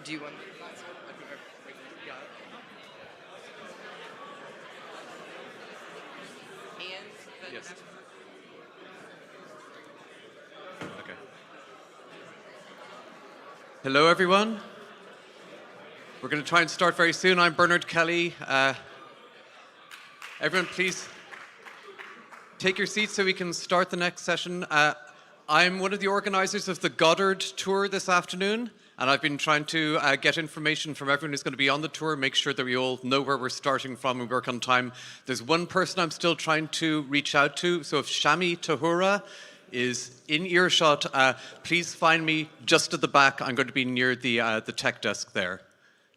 Do you want? Yes. Okay. Hello, everyone. We're going to try and start very soon. I'm Bernard Kelly. Everyone, please take your seats so we can start the next session. I'm one of the organizers of the Goddard tour this afternoon, and I've been trying to get information from everyone who's going to be on the tour, make sure that we all know where we're starting from and work on time. There's one person I'm still trying to reach out to, so if Shami Tahura is in earshot, please find me just at the back. I'm going to be near the tech desk there.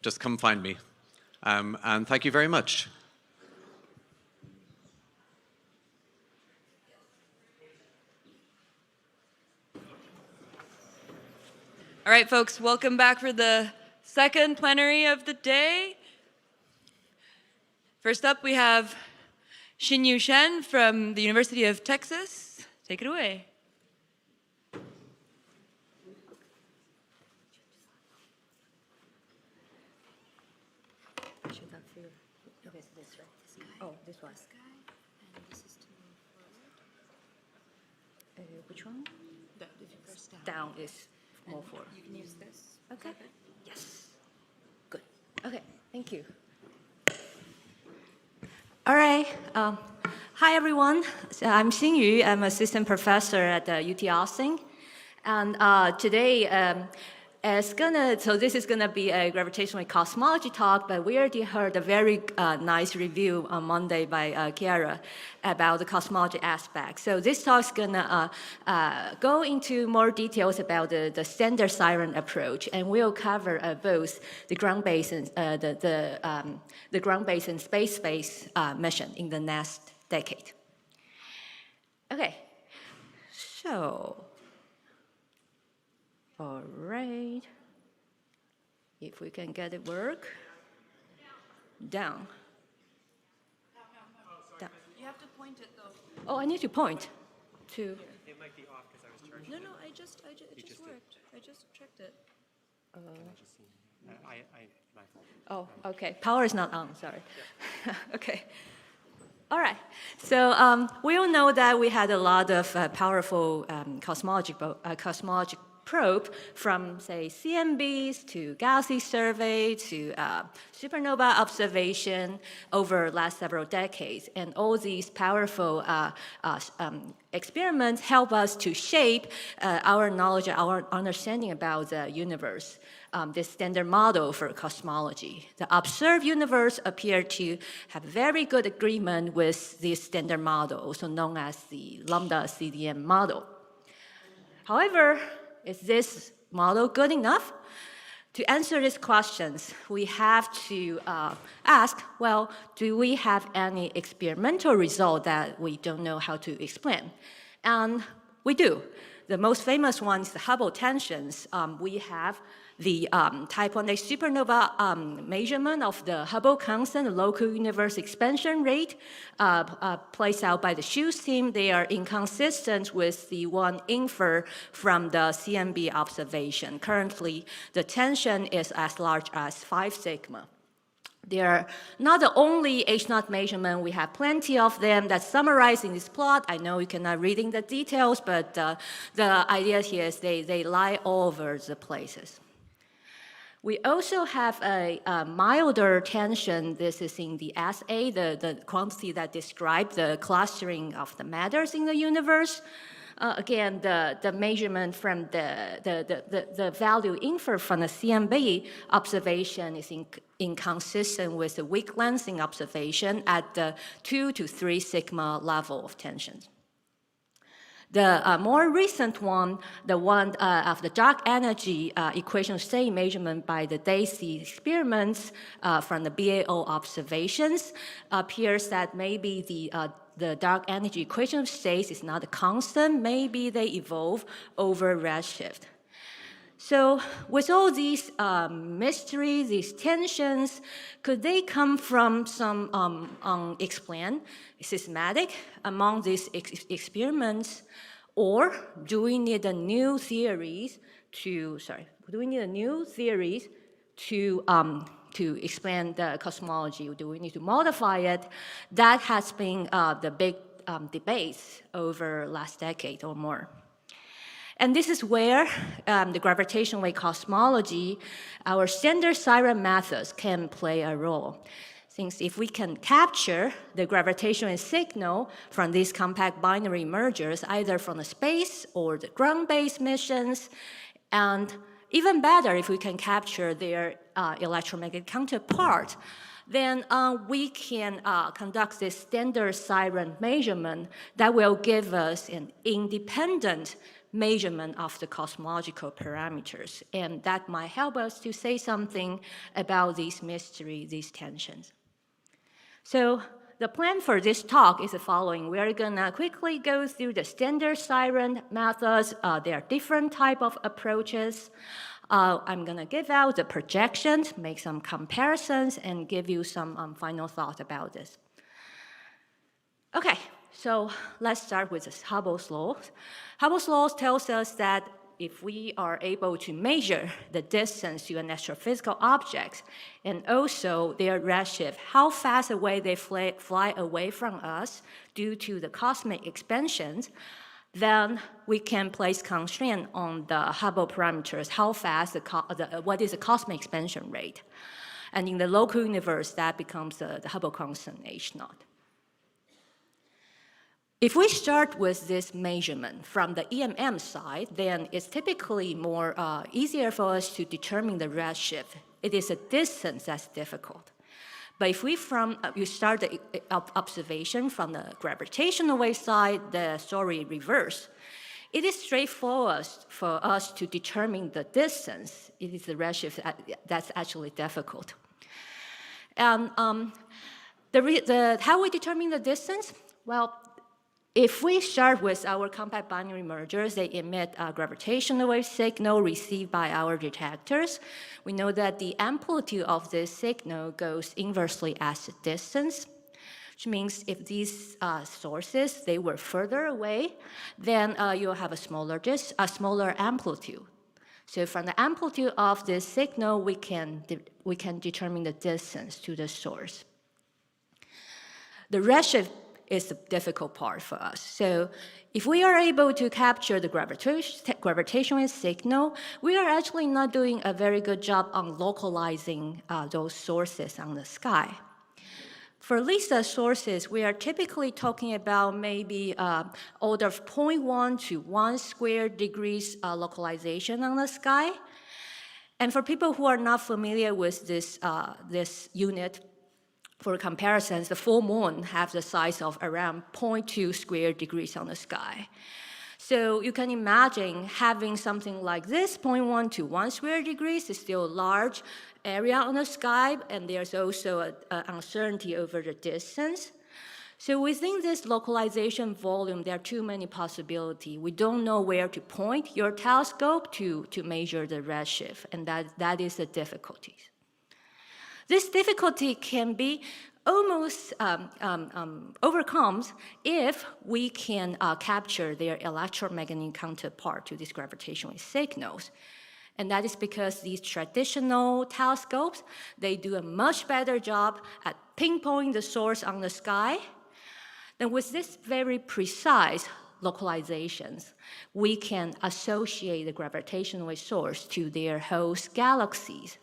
Just come find me. And thank you very much. All right, folks, welcome back for the second plenary of the day. First up, we have Hsin-Yu Chen from the University of Texas. Take it away. Oh, this one. Which one? If you press Down is more for. You can use this. Okay. Yes. Good. Okay. Thank you. All right. Hi, everyone. So I'm Hsin-Yu. I'm assistant professor at UT Austin. And today, this is gonna be a gravitational cosmology talk, but we already heard a very nice review on Monday by Chiara about the cosmology aspect. So this talk is gonna go into more details about the standard siren approach, and we'll cover both the ground-based and the ground-based and space-based mission in the next decade. Okay, so. All right, if we can get it work. Down. Down. You have to point it though. Oh, I need to point to. It might be off because I was charging. No, it just worked. I just checked it. My fault. Oh, okay. Power is not on. Sorry. Yeah. Okay. All right. So we all know that we had a lot of powerful cosmology probe from, say, CMBs to galaxy survey to supernova observation over last several decades. And all these powerful experiments help us to shape our knowledge, our understanding about the universe. This standard model for cosmology. The observed universe appeared to have very good agreement with this standard model, also known as the lambda CDM model. However, is this model good enough? To answer these questions, we have to ask, well, do we have any experimental result that we don't know how to explain? And we do. The most famous one is the Hubble tensions. We have the type 1a supernova measurement of the Hubble constant, the local universe expansion rate, placed out by the Hughes team. They are inconsistent with the one inferred from the CMB observation. Currently, the tension is as large as 5 sigma. They are not the only H0 measurement. We have plenty of them that's summarized in this plot. I know you cannot reading the details, but the idea here is they lie all over the places. We also have a milder tension. This is in the SA, the quantity that describes the clustering of the matters in the universe. Again, the measurement from the value inferred from the CMB observation is inconsistent with the weak lensing observation at the 2 to 3 sigma level of tension. The more recent one, the one of the dark energy equation state measurement by the DAISY experiments from the BAO observations, appears that maybe the dark energy equation of states is not a constant. Maybe they evolve over redshift. So with all these mysteries, these tensions, could they come from some unexplained systematic among these experiments? Or do we need a new theories to explain the cosmology? Do we need to modify it? That has been the big debates over last decade or more. And this is where the gravitational wave cosmology, our standard siren methods can play a role. Since if we can capture the gravitational signal from these compact binary mergers, either from the space or the ground-based missions, and even better, if we can capture their electromagnetic counterpart, then we can conduct this standard siren measurement that will give us an independent measurement of the cosmological parameters. And that might help us to say something about these mysteries, these tensions. So the plan for this talk is the following. We are gonna quickly go through the standard siren methods. There are different type of approaches. I'm gonna give out the projections, make some comparisons, and give you some final thought about this. Okay, so let's start with this Hubble's law. Hubble's law tells us that if we are able to measure the distance to an astrophysical object and also their redshift, how fast away they fly away from us due to the cosmic expansions, then we can place constraint on the Hubble parameters, how fast, what is the cosmic expansion rate. And in the local universe, that becomes the Hubble constant H0. If we start with this measurement from the EMM side, then it's typically more easier for us to determine the redshift. It is a distance that's difficult. But if you start the observation from the gravitational wave side, the story reverse. It is straightforward for us to determine the distance. It is the redshift that's actually difficult. And how we determine the distance? Well, if we start with our compact binary mergers, they emit a gravitational wave signal received by our detectors. We know that the amplitude of this signal goes inversely as the distance, which means if these sources, they were further away, then you'll have a smaller amplitude. So from the amplitude of this signal, we can determine the distance to the source. The redshift is the difficult part for us. So if we are able to capture the gravitational signal, we are actually not doing a very good job on localizing those sources on the sky. For LISA sources, we are typically talking about maybe order of 0.1 to 1 square degrees localization on the sky. And for people who are not familiar with this unit, for comparisons, the full moon has the size of around 0.2 square degrees on the sky. So you can imagine having something like this, 0.1 to 1 square degrees is still a large area on the sky, and there's also an uncertainty over the distance. So within this localization volume, there are too many possibilities. We don't know where to point your telescope to measure the redshift, and that is the difficulty. This difficulty can be almost overcome if we can capture their electromagnetic counterpart to these gravitational signals. And that is because these traditional telescopes, they do a much better job at pinpointing the source on the sky. And with this very precise localizations, we can associate the gravitational wave source to their host galaxies.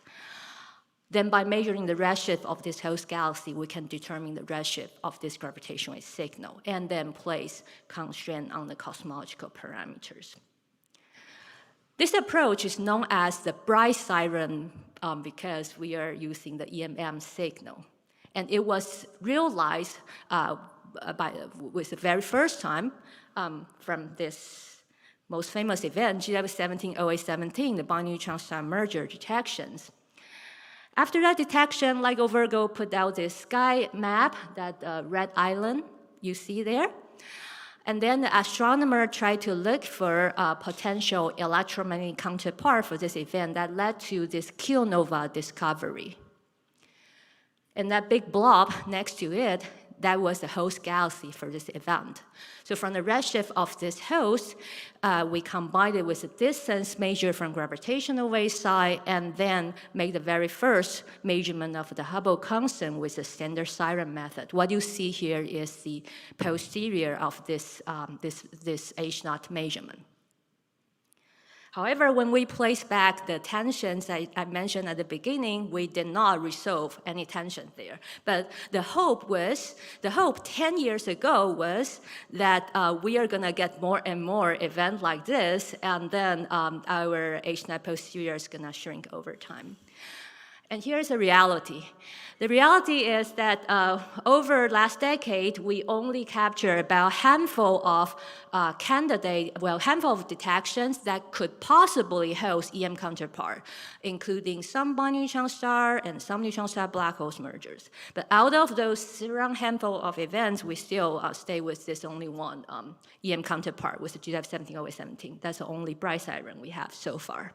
Then by measuring the redshift of this host galaxy, we can determine the redshift of this gravitational signal and then place constraint on the cosmological parameters. This approach is known as the bright siren because we are using the EMM signal. And it was realized with the very first time from this most famous event, GW170817, the binary-neutron star merger detections. After that detection, LIGO Virgo put out this sky map, that red island you see there. And then the astronomer tried to look for a potential electromagnetic counterpart for this event that led to this kilonova discovery. And that big blob next to it, that was the host galaxy for this event. So from the redshift of this host, we combined it with the distance measured from gravitational wave side, and then make the very first measurement of the Hubble constant with the standard siren method. What you see here is the posterior of this H0 measurement. However, when we place back the tensions I mentioned at the beginning, we did not resolve any tension there. But the hope 10 years ago was that we are gonna get more and more events like this, and then our H0 posterior is gonna shrink over time. And here's the reality. The reality is that over last decade, we only capture about a handful of handful of detections that could possibly host EM counterpart, including some binary neutron star and some neutron star black holes mergers. But out of those around handful of events, we still stay with this only one EM counterpart with the GW170817. That's the only bright siren we have so far.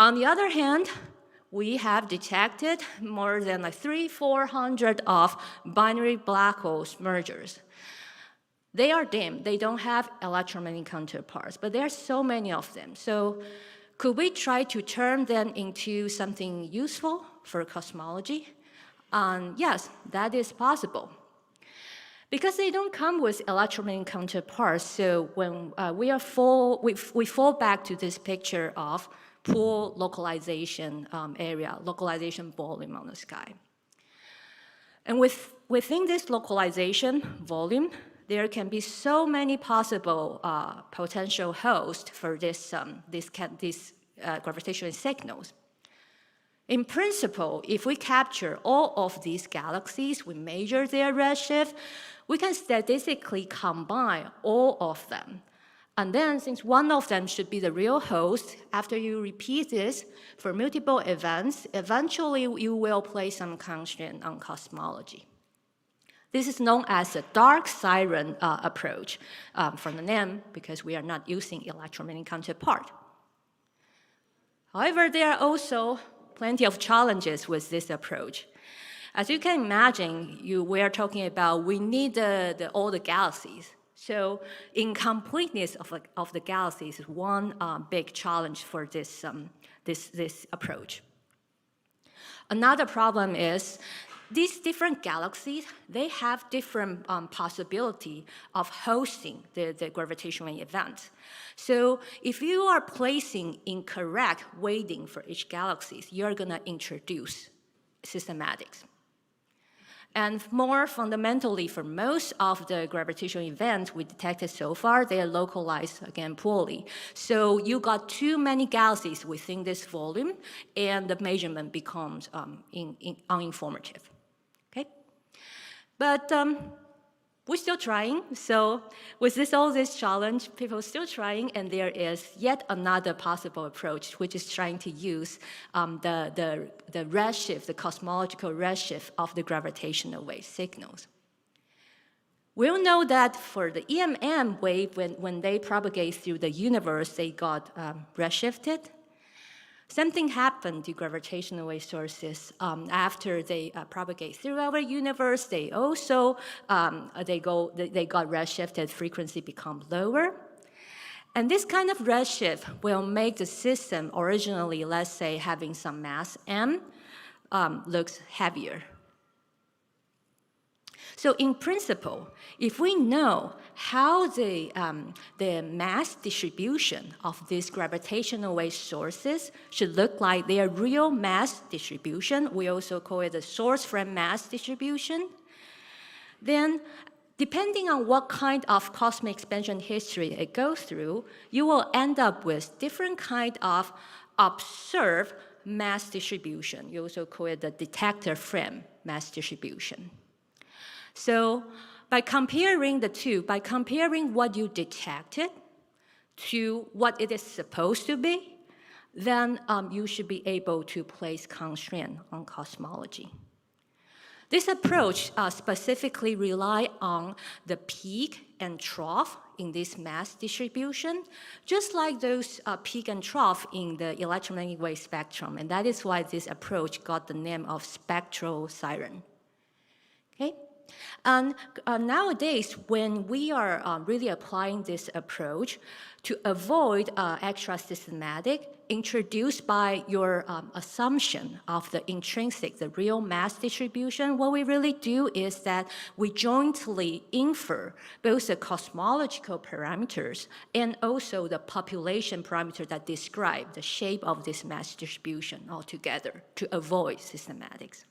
On the other hand, we have detected more than like 300-400 of binary black holes mergers. They are dim. They don't have electromagnetic counterparts, but there are so many of them. So could we try to turn them into something useful for cosmology? Yes, that is possible. Because they don't come with electromagnetic counterparts, so when we fall back to this picture of pool localization area, localization volume on the sky. And within this localization volume, there can be so many possible potential hosts for these gravitational signals. In principle, if we capture all of these galaxies, we measure their redshift, we can statistically combine all of them. And then, since one of them should be the real host, after you repeat this for multiple events, eventually you will place some constraint on cosmology. This is known as the dark siren approach from the name, because we are not using electromagnetic counterpart. However, there are also plenty of challenges with this approach. As you can imagine, we are talking about we need all the galaxies. So incompleteness of the galaxies is one big challenge for this approach. Another problem is these different galaxies, they have different possibility of hosting the gravitational event. So if you are placing incorrect weighting for each galaxy, you're gonna introduce systematics. And more fundamentally, for most of the gravitational events we detected so far, they are localized, again, poorly. So you got too many galaxies within this volume, and the measurement becomes uninformative, okay? But we're still trying. So with all this challenge, people are still trying, and there is yet another possible approach, which is trying to use the redshift, the cosmological redshift of the gravitational wave signals. We'll know that for the EMM wave, when they propagate through the universe, they got redshifted. Something happened to gravitational wave sources after they propagate through our universe. They also they got redshifted. Frequency become lower, and this kind of redshift will make the system originally, let's say, having some mass m, looks heavier. So in principle, if we know how the mass distribution of these gravitational wave sources should look like, their real mass distribution, we also call it the source frame mass distribution, then depending on what kind of cosmic expansion history it goes through, you will end up with different kind of observed mass distribution. You also call it the detector frame mass distribution. So by comparing the two, by comparing what you detected to what it is supposed to be, then you should be able to place constraint on cosmology. This approach specifically relies on the peak and trough in this mass distribution, just like those peak and trough in the electromagnetic wave spectrum, and that is why this approach got the name of spectral siren. Okay? And nowadays, when we are really applying this approach to avoid extra systematic introduced by your assumption of the intrinsic, the real mass distribution, what we really do is that we jointly infer both the cosmological parameters and also the population parameter that describe the shape of this mass distribution altogether to avoid systematics.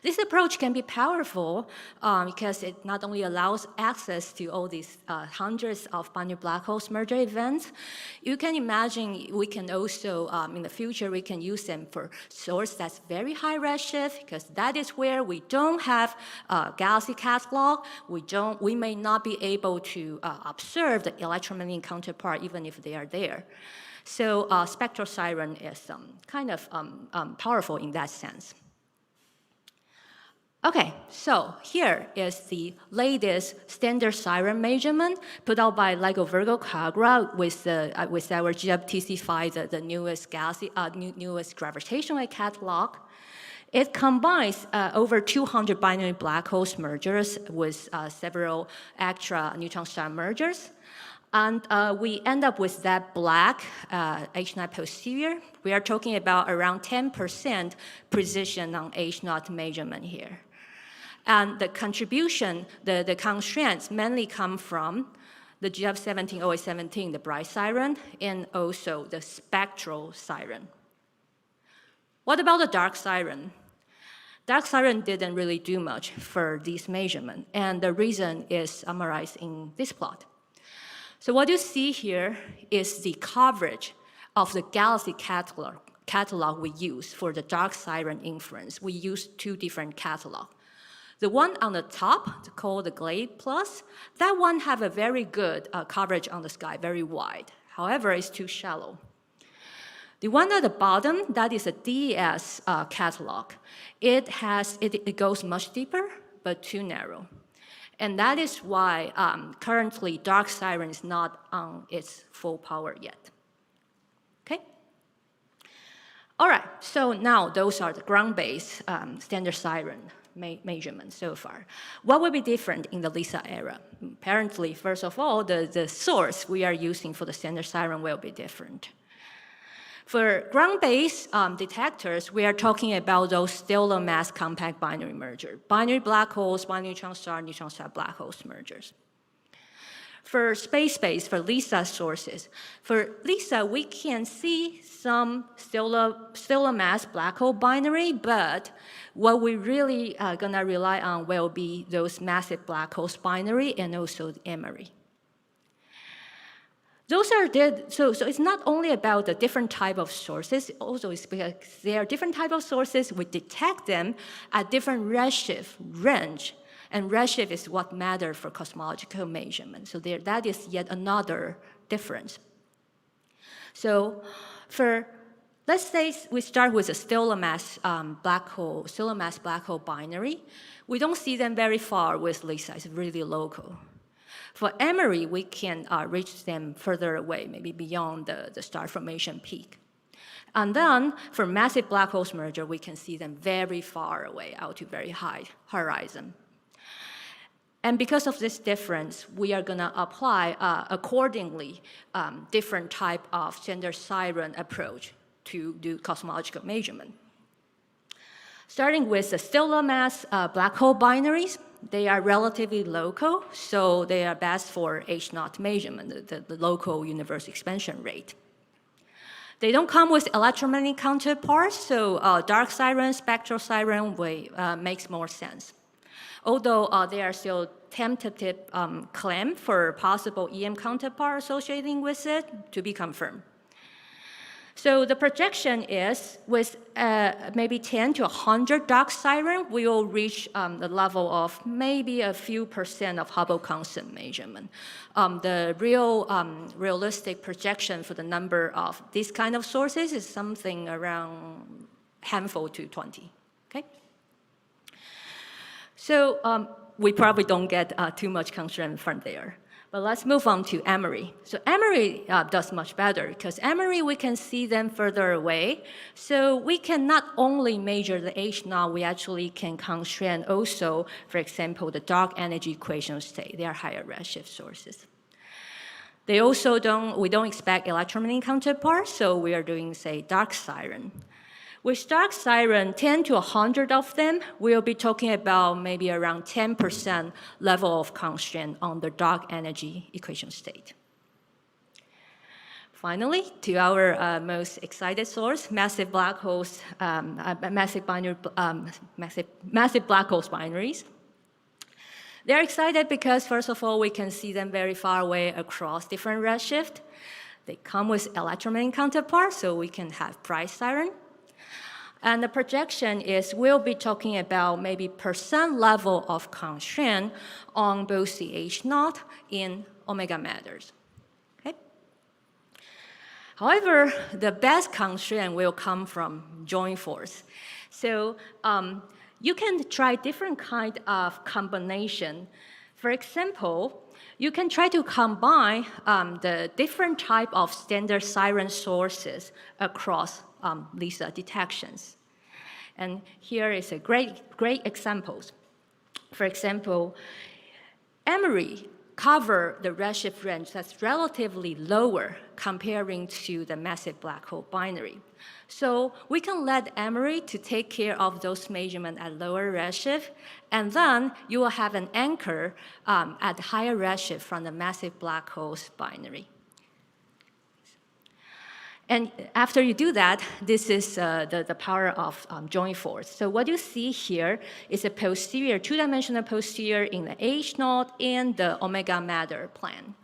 This approach can be powerful because it not only allows access to all these hundreds of binary black holes merger events, you can imagine we can also, in the future, we can use them for source that's very high redshift, because that is where we don't have galaxy catalog. We may not be able to observe the electromagnetic counterpart even if they are there. So spectral siren is kind of powerful in that sense. Okay, so here is the latest standard siren measurement put out by LIGO Virgo Cagra with our GWTC5, the newest newest gravitational catalog. It combines over 200 binary black holes mergers with several extra neutron star mergers. And we end up with that black H0 posterior. We are talking about around 10% precision on H0 measurement here. And the contribution, the constraints mainly come from the GF170817, the bright siren, and also the spectral siren. What about the dark siren? Dark siren didn't really do much for this measurement, and the reason is summarized in this plot. So what you see here is the coverage of the galaxy catalog we use for the dark siren inference. We use two different catalogs. The one on the top, called the Glade Plus, that one have a very good coverage on the sky, very wide. However, it's too shallow. The one at the bottom, that is a DES catalog. It goes much deeper, but too narrow. And that is why currently dark siren is not on its full power yet. Okay? All right, so now those are the ground-based standard siren measurements so far. What will be different in the LISA era? Apparently, first of all, the source we are using for the standard siren will be different. For ground-based detectors, we are talking about those stellar mass compact binary merger, binary black holes, binary neutron star black holes mergers. For space-based, for LISA sources, for LISA, we can see some stellar mass black hole binary, but what we really are gonna rely on will be those massive black holes binary and also the Emery. Those are so it's not only about the different type of sources, also it's because they are different type of sources, we detect them at different redshift range. And redshift is what matters for cosmological measurement. So that is yet another difference. So let's say we start with a stellar mass black hole binary. We don't see them very far with LISA, it's really local. For Emery, we can reach them further away, maybe beyond the star formation peak. And then for massive black holes merger, we can see them very far away, out to very high horizon. And because of this difference, we are gonna apply accordingly different type of standard siren approach to do cosmological measurement. Starting with the stellar mass black hole binaries, they are relatively local, so they are best for H0 measurement, the local universe expansion rate. They don't come with electromagnetic counterparts, so dark siren, spectral siren makes more sense. Although there are still tentative claim for possible EM counterpart associating with it to be confirmed. So the projection is with maybe 10 to 100 dark siren, we will reach the level of maybe a few % of Hubble constant measurement. The realistic projection for the number of these kind of sources is something around handful to 20, okay? So we probably don't get too much constraint from there. But let's move on to Emery. So Emery does much better because Emery, we can see them further away. So we can not only measure the H0, we actually can constrain also, for example, the dark energy equation state. They are higher redshift sources. They also we don't expect electromagnetic counterparts, so we are doing, say, dark siren. With dark siren, 10 to 100 of them, we'll be talking about maybe around 10% level of constraint on the dark energy equation state. Finally, to our most excited source, massive black holes, massive black holes binaries. They're excited because, first of all, we can see them very far away across different redshift. They come with electromagnetic counterparts, so we can have bright siren. And the projection is we'll be talking about maybe percent level of constraint on both the H0 in omega matters. Okay? However, the best constraint will come from joint force. So you can try different kind of combination. For example, you can try to combine the different type of standard siren sources across LISA detections. And here is a great examples. For example, Emery cover the redshift range that's relatively lower comparing to the massive black hole binary. So we can let Emery to take care of those measurements at lower redshift, and then you will have an anchor at higher redshift from the massive black holes binary. And after you do that, this is the power of joint force. So what you see here is a posterior, two-dimensional posterior in the H0 and the omega matter plane.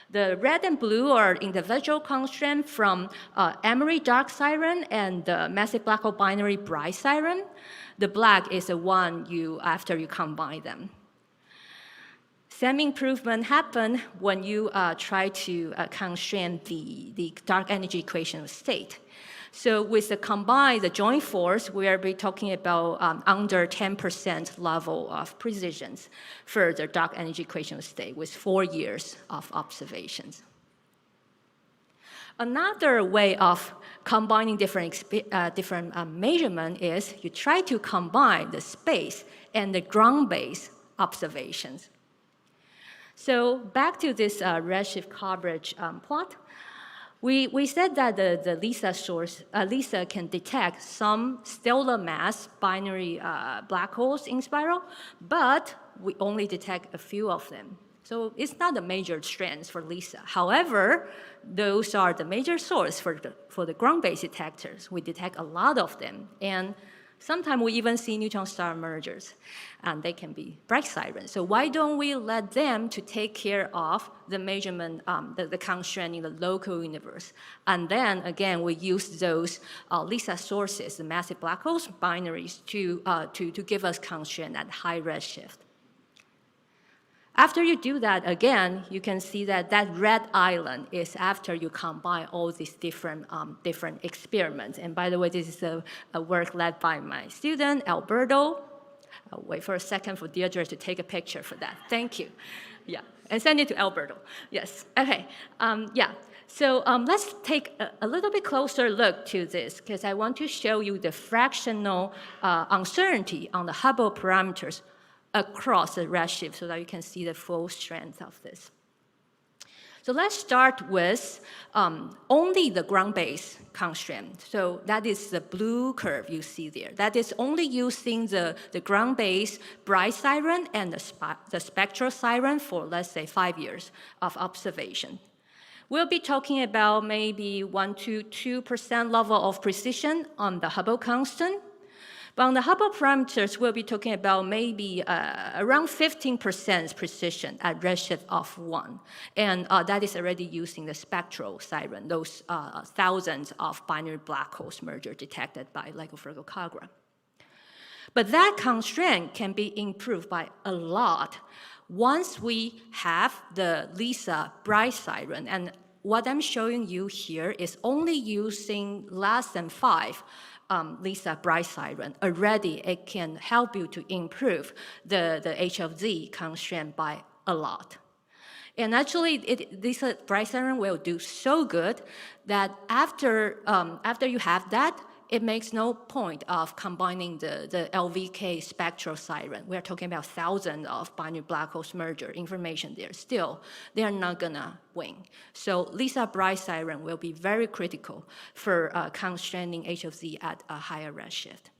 The red and blue are individual constraint from Emery dark siren and the massive black hole binary bright siren. The black is the one after you combine them. Same improvement happen when you try to constrain the dark energy equation state. So with the joint force, we are talking about under 10% level of precisions for the dark energy equation state with 4 years of observations. Another way of combining different measurement is you try to combine the space and the ground-based observations. So back to this redshift coverage plot, we said that the LISA can detect some stellar mass binary black holes in spiral, but we only detect a few of them. So it's not a major strength for LISA. However, those are the major source for the ground-based detectors. We detect a lot of them, and sometimes we even see neutron star mergers, and they can be bright sirens. So why don't we let them to take care of the measurement, the constraint in the local universe? And then, again, we use those LISA sources, the massive black holes binaries, to give us constraint at high redshift. After you do that, again, you can see that red island is after you combine all these different experiments. And by the way, this is a work led by my student, Alberto. I'll wait for a second for Deirdre to take a picture for that. Thank you. Yeah, and send it to Alberto. Yes, okay, yeah. So let's take a little bit closer look to this, because I want to show you the fractional uncertainty on the Hubble parameters across the redshift so that you can see the full strength of this. So let's start with only the ground-based constraint. So that is the blue curve you see there. That is only using the ground-based bright siren and the spectral siren for, let's say, 5 years of observation. We'll be talking about maybe 1 to 2% level of precision on the Hubble constant. But on the Hubble parameters, we'll be talking about maybe around 15% precision at redshift of 1. And that is already using the spectral siren, those thousands of binary black holes merger detected by LIGO-Virgo-Kagra. But that constraint can be improved by a lot once we have the LISA bright siren. And what I'm showing you here is only using less than 5 LISA bright siren. Already it can help you to improve the H of Z constraint by a lot. And actually, this bright siren will do so good that after you have that, it makes no point of combining the LVK spectral siren. We're talking about thousands of binary black holes merger information there. Still, they're not gonna win. So LISA bright siren will be very critical for constraining H of Z at a higher redshift.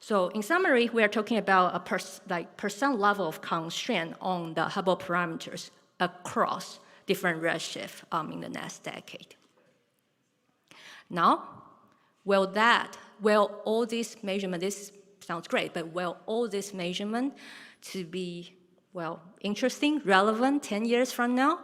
So in summary, we are talking about a percent level of constraint on the Hubble parameters across different redshift in the next decade. Now, will all this measurement, this sounds great, but will all this measurement to be, well, interesting, relevant 10 years from now?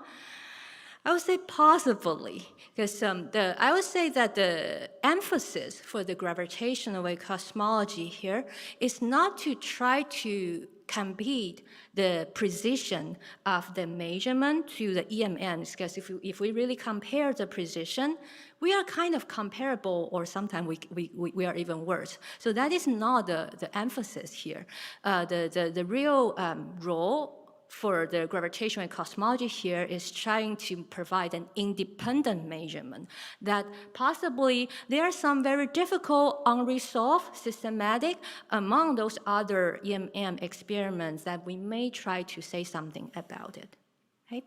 I would say possibly, because I would say that the emphasis for the gravitational wave cosmology here is not to try to compete the precision of the measurement to the EMMs, because if we really compare the precision, we are kind of comparable, or sometimes we are even worse. So that is not the emphasis here. The real role for the gravitational cosmology here is trying to provide an independent measurement that possibly there are some very difficult, unresolved, systematic among those other EMM experiments that we may try to say something about it. Okay?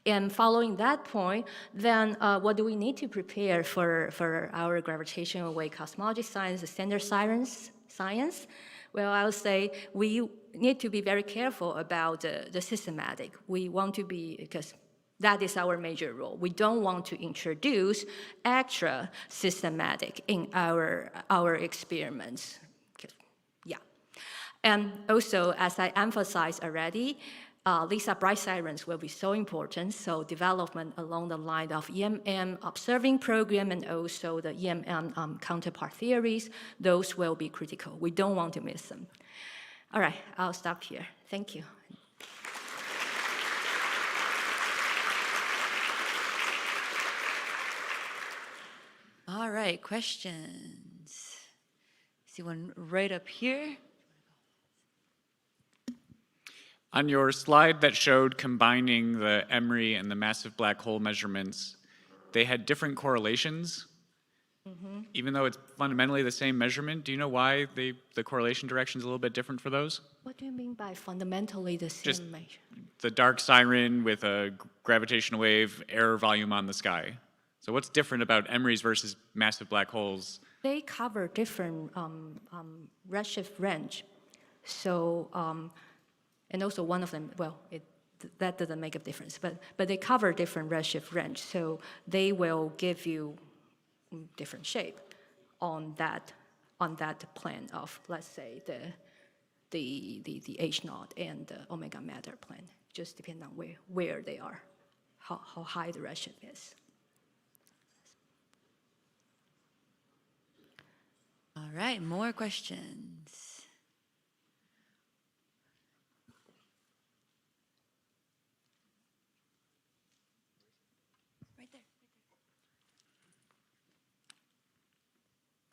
And following that point, then what do we need to prepare for our gravitational wave cosmology science, the standard science? Well, I would say we need to be very careful about the systematic. We want to be, because that is our major role. We don't want to introduce extra systematic in our experiments. Yeah. And also, as I emphasized already, LISA bright sirens will be so important, so development along the line of EMM observing program and also the EMM counterpart theories, those will be critical. We don't want to miss them. All right, I'll stop here. Thank you. All right, questions. See one right up here. On your slide that showed combining the EMRI and the massive black hole measurements, they had different correlations. Even though it's fundamentally the same measurement, do you know why the correlation direction is a little bit different for those? What do you mean by fundamentally the same Just measure? the dark siren with a gravitational wave error volume on the sky. So what's different about EMRIs versus massive black holes? They cover different redshift range. So, and also one of them, well, that doesn't make a difference, but they cover different redshift range. So they will give you different shape on that plane of, let's say, the H naught and the omega matter plane. Just depend on where they are, how high the redshift is. All right, more questions. Right there.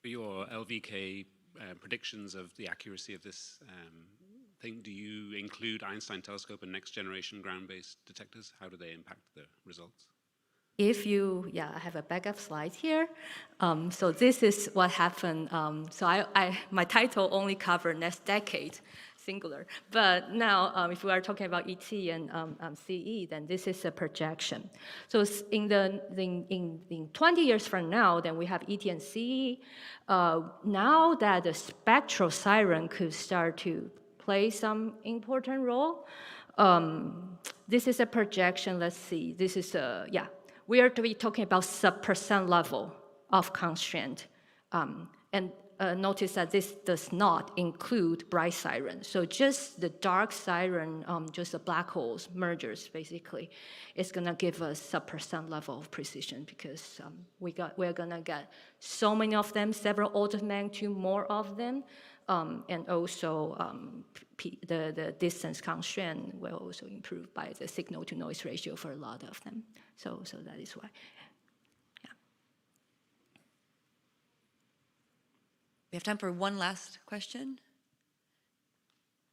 For your LVK predictions of the accuracy of this thing, do you include Einstein telescope and next generation ground-based detectors? How do they impact the results? I have a backup slide here. So this is what happened. So my title only covered next decade, singular. But now, if we are talking about ET and CE, then this is a projection. So in 20 years from now, then we have ET and CE. Now that the spectral siren could start to play some important role, this is a projection. Let's see. This is we are to be talking about sub-percent level of constraint. And notice that this does not include bright siren. So just the dark siren, just the black holes, mergers, basically, is going to give us sub-percent level of precision because we're going to get so many of them, several orders of magnitude more of them. And also the distance constraint will also improve by the signal-to-noise ratio for a lot of them. So that is why. Yeah. We have time for one last question.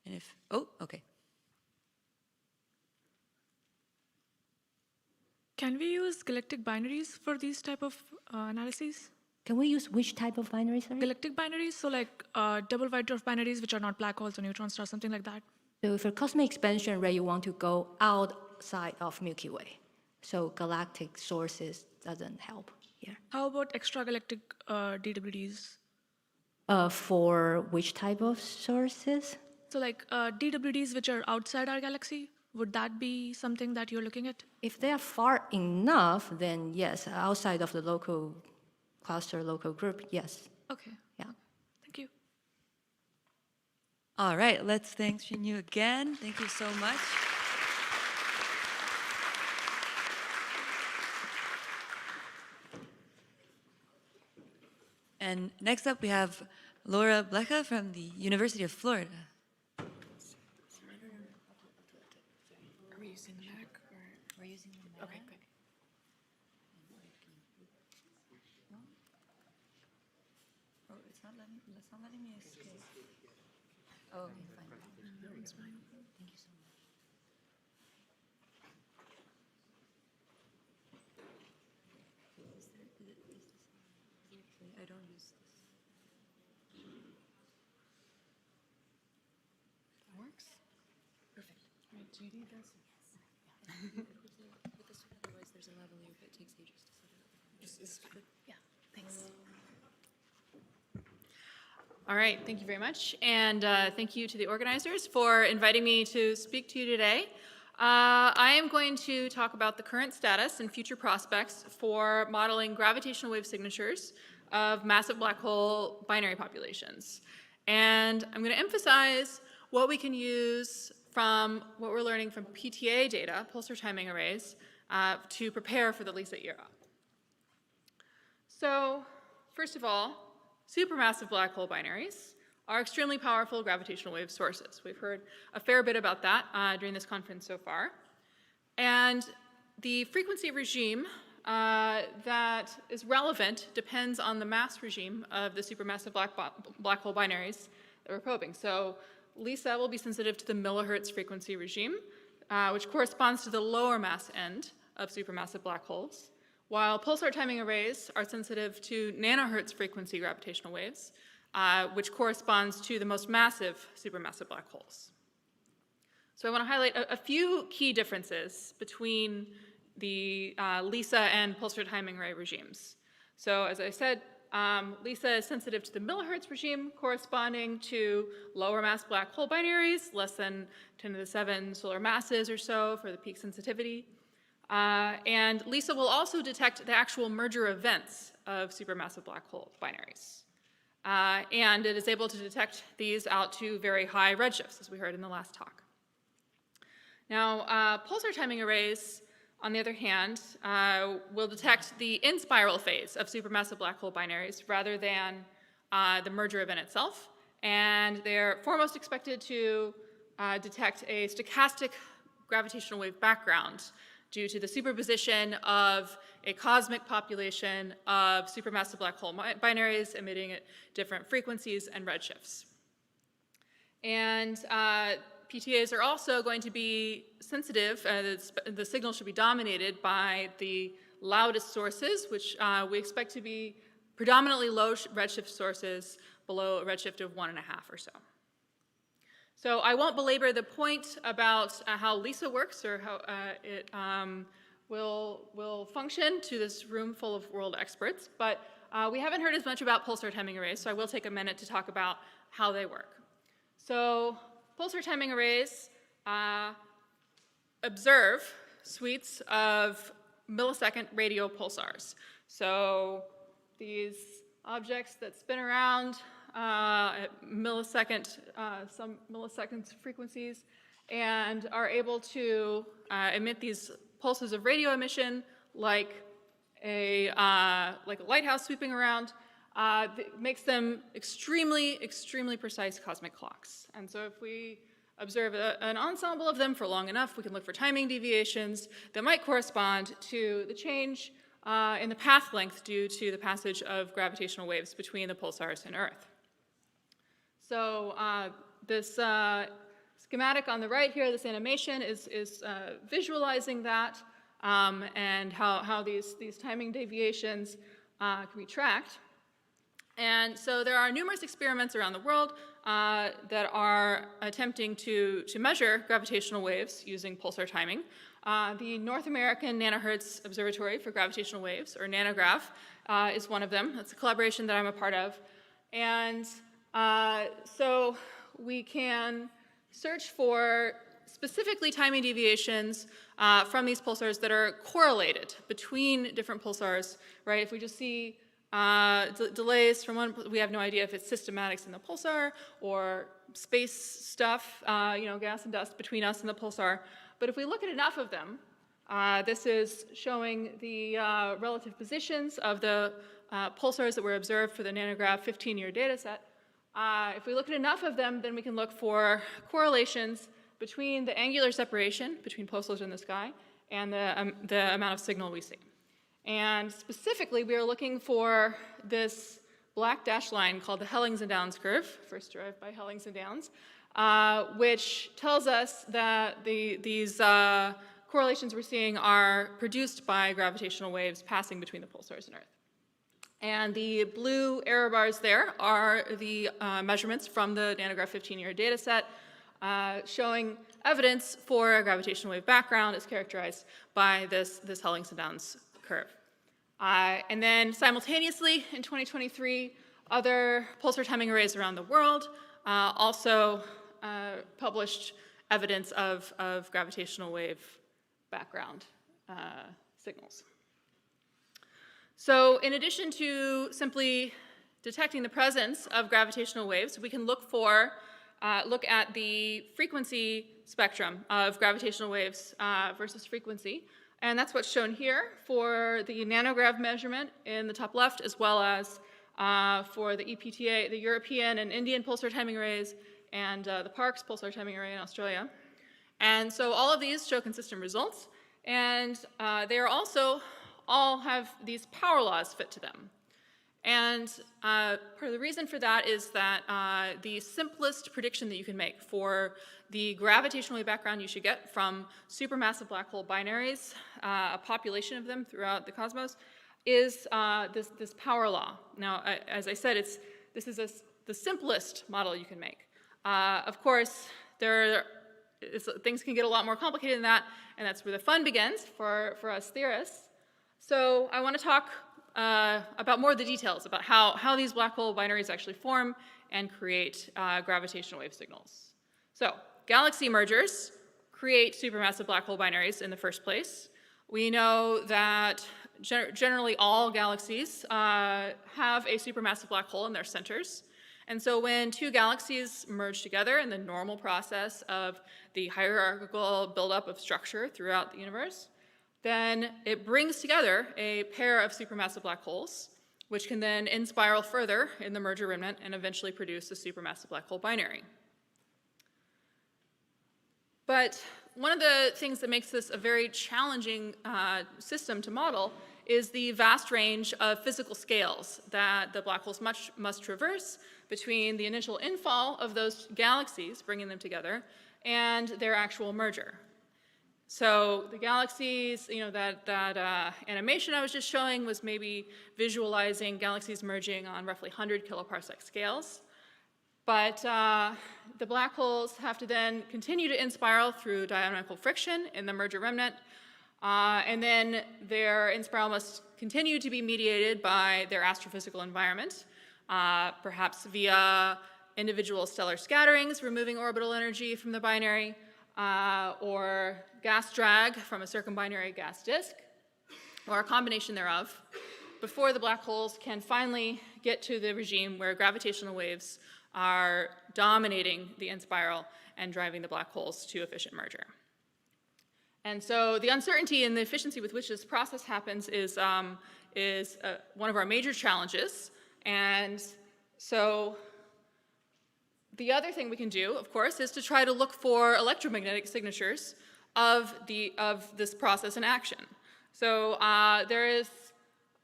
And okay. Can we use galactic binaries for these type of analyses? Can we use which type of binary, sorry? Galactic binaries, so like double white dwarf binaries, which are not black holes or neutron stars, something like that. So for cosmic expansion rate, you want to go outside of Milky Way. So galactic sources doesn't help here. How about extragalactic DWDs? For which type of sources? So like DWDs which are outside our galaxy, would that be something that you're looking at? If they are far enough, then yes, outside of the local cluster, local group, yes. Okay. Yeah. Thank you. All right, let's thank Hsin-Yu again. Thank you so much. And next up, we have Laura Blecha from the University of Florida. Are we using the Mac or? We're using the Mac. Okay, good. Oh, it's not letting me escape. Oh, okay, fine. No, it's fine. Thank you so much. I don't use this. Works? Perfect. All right, JD does. With this one, otherwise there's a lavalier if it takes ages to set it up. Yeah, thanks. All right, thank you very much. And thank you to the organizers for inviting me to speak to you today. I am going to talk about the current status and future prospects for modeling gravitational wave signatures of massive black hole binary populations. And I'm going to emphasize what we can use from what we're learning from PTA data, pulsar timing arrays, to prepare for the LISA era. So, first of all, supermassive black hole binaries are extremely powerful gravitational wave sources. We've heard a fair bit about that during this conference so far. And the frequency regime that is relevant depends on the mass regime of the supermassive black hole binaries that we're probing. So LISA will be sensitive to the millihertz frequency regime, which corresponds to the lower mass end of supermassive black holes, while pulsar timing arrays are sensitive to nanohertz frequency gravitational waves, which corresponds to the most massive supermassive black holes. So I want to highlight a few key differences between the LISA and pulsar timing array regimes. So as I said, LISA is sensitive to the millihertz regime, corresponding to lower mass black hole binaries, less than 10 to the 7 solar masses or so for the peak sensitivity. And LISA will also detect the actual merger events of supermassive black hole binaries. And it is able to detect these out to very high redshifts, as we heard in the last talk. Now, pulsar timing arrays, on the other hand, will detect the in-spiral phase of supermassive black hole binaries rather than the merger event itself. And they're foremost expected to detect a stochastic gravitational wave background due to the superposition of a cosmic population of supermassive black hole binaries emitting at different frequencies and redshifts. And PTAs are also going to be sensitive. The signal should be dominated by the loudest sources, which we expect to be predominantly low redshift sources below a redshift of 1.5 or so. So I won't belabor the point about how LISA works or how it will function to this room full of world experts, but we haven't heard as much about pulsar timing arrays, so I will take a minute to talk about how they work. So pulsar timing arrays observe suites of millisecond radio pulsars. So these objects that spin around at some milliseconds frequencies and are able to emit these pulses of radio emission like a lighthouse sweeping around. Makes them extremely, extremely precise cosmic clocks. And so if we observe an ensemble of them for long enough, we can look for timing deviations that might correspond to the change in the path length due to the passage of gravitational waves between the pulsars and Earth. So this schematic on the right here, this animation, is visualizing that and how these timing deviations can be tracked. And so there are numerous experiments around the world that are attempting to measure gravitational waves using pulsar timing. The North American Nanohertz Observatory for Gravitational Waves, or NanoGrav, is one of them. That's a collaboration that I'm a part of. And so we can search for specifically timing deviations from these pulsars that are correlated between different pulsars, right? If we just see delays from one, we have no idea if it's systematics in the pulsar or space stuff, gas and dust between us and the pulsar. But if we look at enough of them, this is showing the relative positions of the pulsars that were observed for the NanoGrav 15-year data set. If we look at enough of them, then we can look for correlations between the angular separation between pulsars in the sky and the amount of signal we see. And specifically, we are looking for this black dashed line called the Hellings and Downs curve, first derived by Hellings and Downs, which tells us that these correlations we're seeing are produced by gravitational waves passing between the pulsars and Earth. And the blue error bars there are the measurements from the NanoGrav 15-year data set, showing evidence for a gravitational wave background is characterized by this Hellings and Downs curve. And then simultaneously in 2023, other pulsar timing arrays around the world also published evidence of gravitational wave background signals. So in addition to simply detecting the presence of gravitational waves, we can look at the frequency spectrum of gravitational waves versus frequency. And that's what's shown here for the NanoGrav measurement in the top left, as well as for the EPTA, the European and Indian pulsar timing arrays, and the Parkes pulsar timing array in Australia. And so all of these show consistent results, and they are also all have these power laws fit to them. And part of the reason for that is that the simplest prediction that you can make for the gravitational wave background you should get from supermassive black hole binaries, a population of them throughout the cosmos, is this power law. Now, as I said, this is the simplest model you can make. Of course, things can get a lot more complicated than that, and that's where the fun begins for us theorists. So I want to talk about more of the details about how these black hole binaries actually form and create gravitational wave signals. So galaxy mergers create supermassive black hole binaries in the first place. We know that generally all galaxies have a supermassive black hole in their centers. And so when two galaxies merge together in the normal process of the hierarchical buildup of structure throughout the universe, then it brings together a pair of supermassive black holes, which can then in-spiral further in the merger remnant and eventually produce a supermassive black hole binary. But one of the things that makes this a very challenging system to model is the vast range of physical scales that the black holes must traverse between the initial infall of those galaxies, bringing them together, and their actual merger. So the galaxies, that animation I was just showing was maybe visualizing galaxies merging on roughly 100 kiloparsec scales. But the black holes have to then continue to in-spiral through dynamical friction in the merger remnant, and then their in-spiral must continue to be mediated by their astrophysical environment, perhaps via individual stellar scatterings, removing orbital energy from the binary, or gas drag from a circumbinary gas disk, or a combination thereof, before the black holes can finally get to the regime where gravitational waves are dominating the in-spiral and driving the black holes to efficient merger. And so the uncertainty in the efficiency with which this process happens is one of our major challenges. And so the other thing we can do, of course, is to try to look for electromagnetic signatures of this process in action. So there is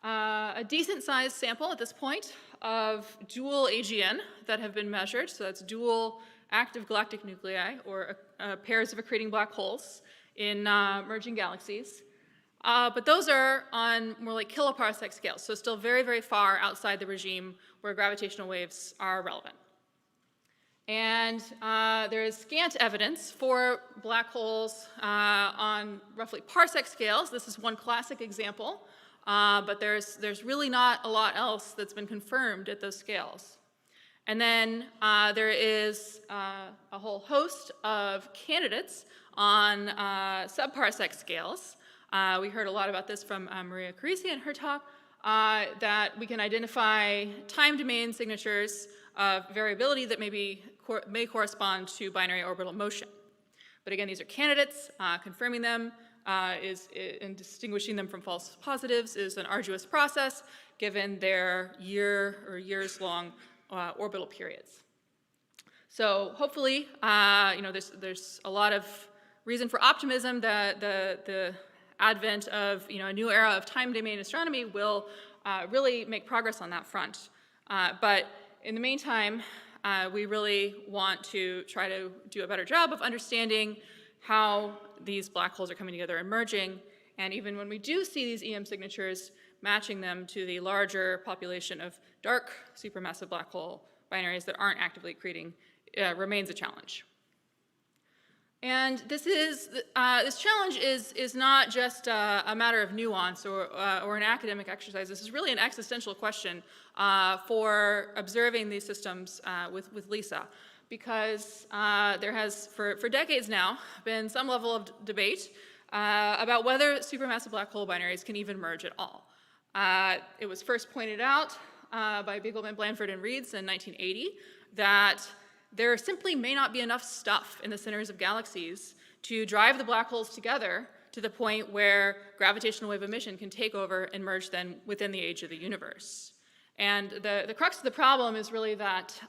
a decent-sized sample at this point of dual AGN that have been measured. So that's dual active galactic nuclei, or pairs of accreting black holes in merging galaxies. But those are on more like kiloparsec scales, so still very, very far outside the regime where gravitational waves are relevant. And there is scant evidence for black holes on roughly parsec scales. This is one classic example, but there's really not a lot else that's been confirmed at those scales. And then there is a whole host of candidates on subparsec scales. We heard a lot about this from Maria Carisi in her talk, that we can identify time domain signatures of variability that may correspond to binary orbital motion. But again, these are candidates. Confirming them and distinguishing them from false positives is an arduous process given their years-long orbital periods. So hopefully, there's a lot of reason for optimism that the advent of a new era of time domain astronomy will really make progress on that front. But in the meantime, we really want to try to do a better job of understanding how these black holes are coming together and merging, and even when we do see these EM signatures, matching them to the larger population of dark supermassive black hole binaries that aren't actively accreting remains a challenge. And this challenge is not just a matter of nuance or an academic exercise. This is really an existential question for observing these systems with LISA, because there has, for decades now, been some level of debate about whether supermassive black hole binaries can even merge at all. It was first pointed out by Begelman, Blanford, and Reeds in 1980 that there simply may not be enough stuff in the centers of galaxies to drive the black holes together to the point where gravitational wave emission can take over and merge then within the age of the universe. And the crux of the problem is really that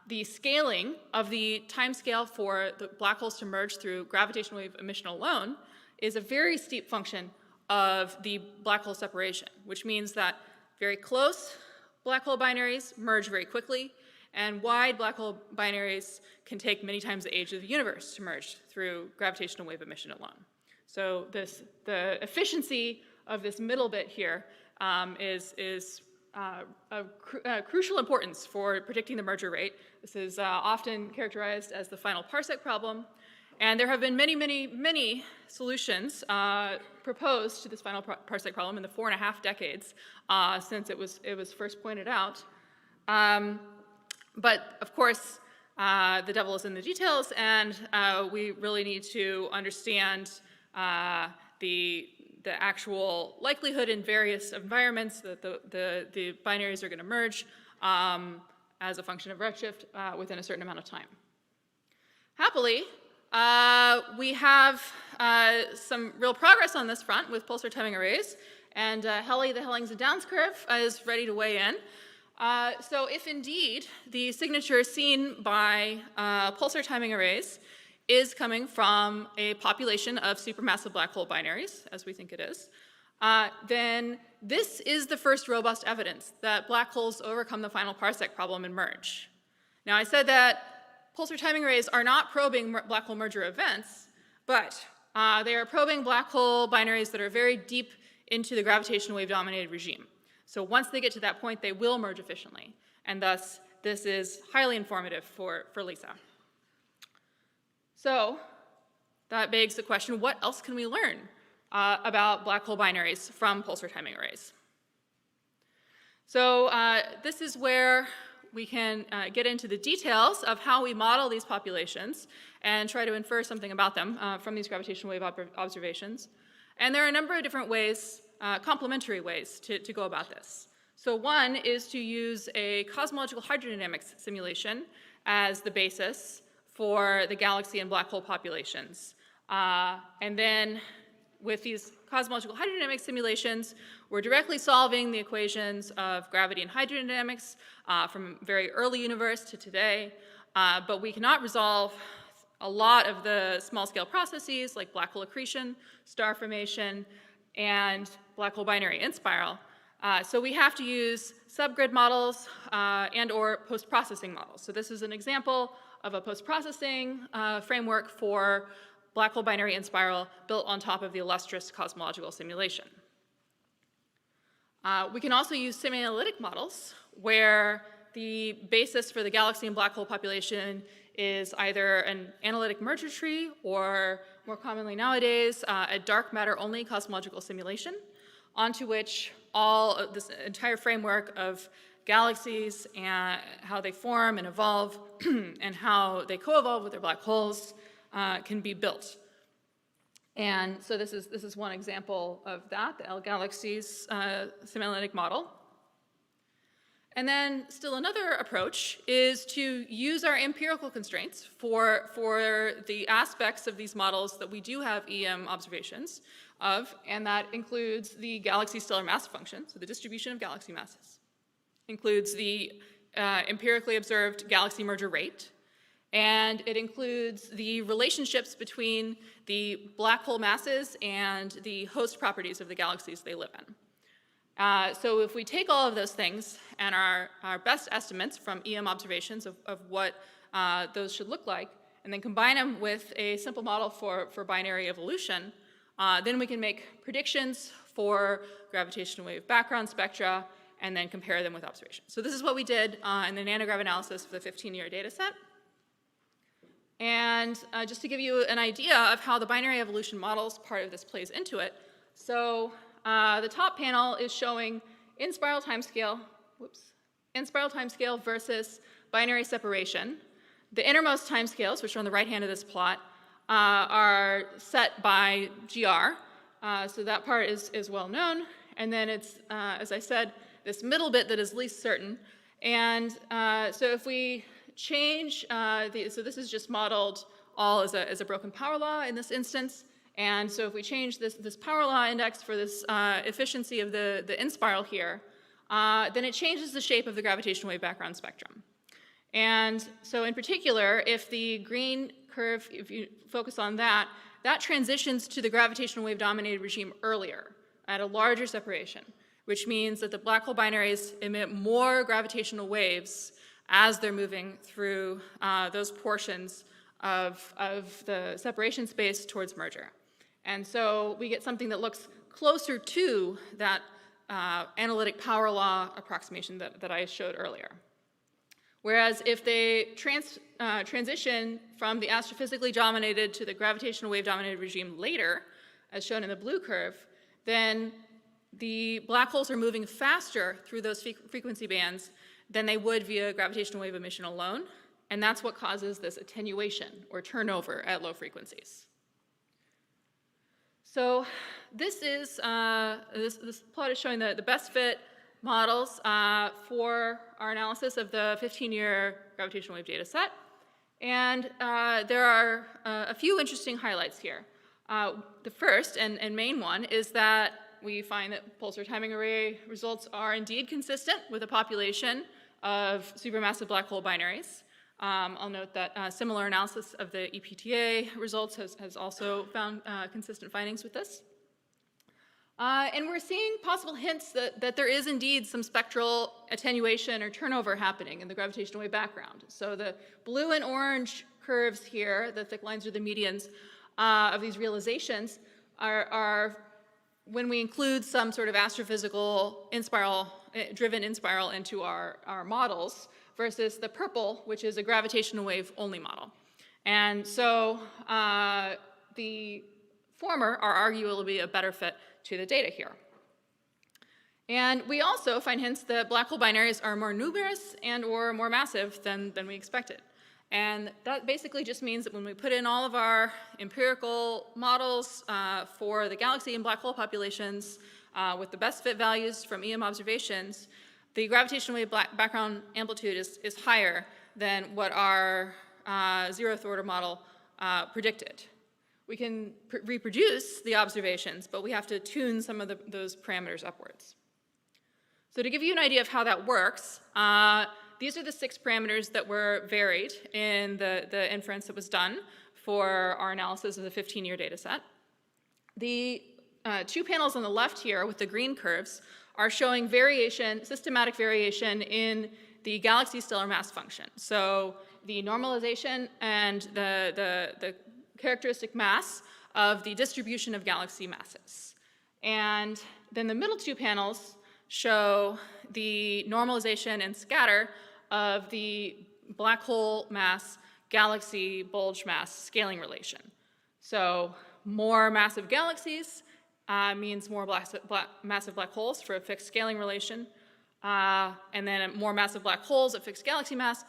the scaling of the time scale for the black holes to merge through gravitational wave emission alone is a very steep function of the black hole separation, which means that very close black hole binaries merge very quickly, and wide black hole binaries can take many times the age of the universe to merge through gravitational wave emission alone. So the efficiency of this middle bit here is crucial importance for predicting the merger rate. This is often characterized as the final parsec problem. And there have been many, many, many solutions proposed to this final parsec problem in the 4.5 decades since it was first pointed out. But of course, the devil is in the details, and we really need to understand the actual likelihood in various environments that the binaries are going to merge as a function of redshift within a certain amount of time. Happily, we have some real progress on this front with pulsar timing arrays, and Helly, the Hellings and Downs curve, is ready to weigh in. So if indeed the signature seen by pulsar timing arrays is coming from a population of supermassive black hole binaries, as we think it is, then this is the first robust evidence that black holes overcome the final parsec problem and merge. Now, I said that pulsar timing arrays are not probing black hole merger events, but they are probing black hole binaries that are very deep into the gravitational wave dominated regime. So once they get to that point, they will merge efficiently. And thus, this is highly informative for LISA. So that begs the question, what else can we learn about black hole binaries from pulsar timing arrays? So this is where we can get into the details of how we model these populations and try to infer something about them from these gravitational wave observations. And there are a number of different ways, complementary ways to go about this. So one is to use a cosmological hydrodynamics simulation as the basis for the galaxy and black hole populations. And then with these cosmological hydrodynamics simulations, we're directly solving the equations of gravity and hydrodynamics from very early universe to today, but we cannot resolve a lot of the small-scale processes like black hole accretion, star formation, and black hole binary inspiral. So we have to use subgrid models and or post-processing models. So this is an example of a post-processing framework for black hole binary inspiral built on top of the illustrious cosmological simulation. We can also use semi-analytic models where the basis for the galaxy and black hole population is either an analytic merger tree or, more commonly nowadays, a dark matter-only cosmological simulation, onto which all of this entire framework of galaxies and how they form and evolve and how they co-evolve with their black holes can be built. And so this is one example of that, the L-Galaxies semi-analytic model. And then still another approach is to use our empirical constraints for the aspects of these models that we do have EM observations of, and that includes the galaxy stellar mass function, so the distribution of galaxy masses, includes the empirically observed galaxy merger rate, and it includes the relationships between the black hole masses and the host properties of the galaxies they live in. So if we take all of those things and our best estimates from EM observations of what those should look like, and then combine them with a simple model for binary evolution, then we can make predictions for gravitational wave background spectra and then compare them with observations. So this is what we did in the nanograv analysis of the 15-year data set. And just to give you an idea of how the binary evolution models part of this plays into it, so the top panel is showing in-spiral timescale versus binary separation. The innermost timescales, which are on the right hand of this plot, are set by GR. So that part is well known. And then it's, as I said, this middle bit that is least certain. And so if we change, so this is just modeled all as a broken power law in this instance. And so if we change this power law index for this efficiency of the in-spiral here, then it changes the shape of the gravitational wave background spectrum. And so in particular, if the green curve, if you focus on that, that transitions to the gravitational wave dominated regime earlier at a larger separation, which means that the black hole binaries emit more gravitational waves as they're moving through those portions of the separation space towards merger. And so we get something that looks closer to that analytic power law approximation that I showed earlier. Whereas if they transition from the astrophysically dominated to the gravitational wave dominated regime later, as shown in the blue curve, then the black holes are moving faster through those frequency bands than they would via gravitational wave emission alone. And that's what causes this attenuation or turnover at low frequencies. So this is this plot is showing the best fit models for our analysis of the 15-year gravitational wave data set. And there are a few interesting highlights here. The first and main one is that we find that pulsar timing array results are indeed consistent with a population of supermassive black hole binaries. I'll note that similar analysis of the EPTA results has also found consistent findings with this. And we're seeing possible hints that there is indeed some spectral attenuation or turnover happening in the gravitational wave background. So the blue and orange curves here, the thick lines are the medians of these realizations, are when we include some sort of astrophysical driven in-spiral into our models, versus the purple, which is a gravitational wave only model. And so the former are arguably a better fit to the data here. And we also find hints that black hole binaries are more numerous and or more massive than we expected. And that basically just means that when we put in all of our empirical models for the galaxy and black hole populations with the best fit values from EM observations, the gravitational wave background amplitude is higher than what our zeroth order model predicted. We can reproduce the observations, but we have to tune some of those parameters upwards. So to give you an idea of how that works, these are the 6 parameters that were varied in the inference that was done for our analysis of the 15-year data set. The 2 panels on the left here with the green curves are showing variation, systematic variation in the galaxy stellar mass function. So the normalization and the characteristic mass of the distribution of galaxy masses. And then the middle two panels show the normalization and scatter of the black hole mass galaxy bulge mass scaling relation. So more massive galaxies means more massive black holes for a fixed scaling relation. And then more massive black holes at fixed galaxy mass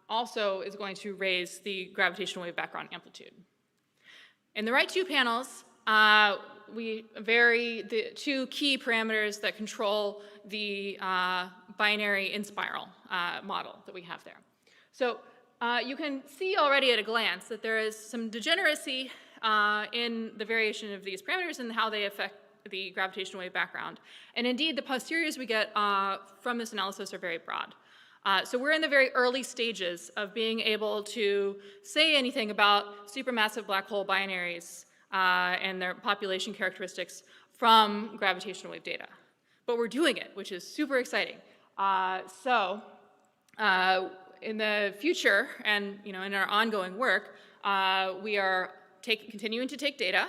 also is going to raise the gravitational wave background amplitude. In the right two panels, we vary the two key parameters that control the binary in spiral model that we have there. So you can see already at a glance that there is some degeneracy in the variation of these parameters and how they affect the gravitational wave background. And indeed, the posteriors we get from this analysis are very broad. So we're in the very early stages of being able to say anything about supermassive black hole binaries and their population characteristics from gravitational wave data. But we're doing it, which is super exciting. In the future and in our ongoing work, we are continuing to take data,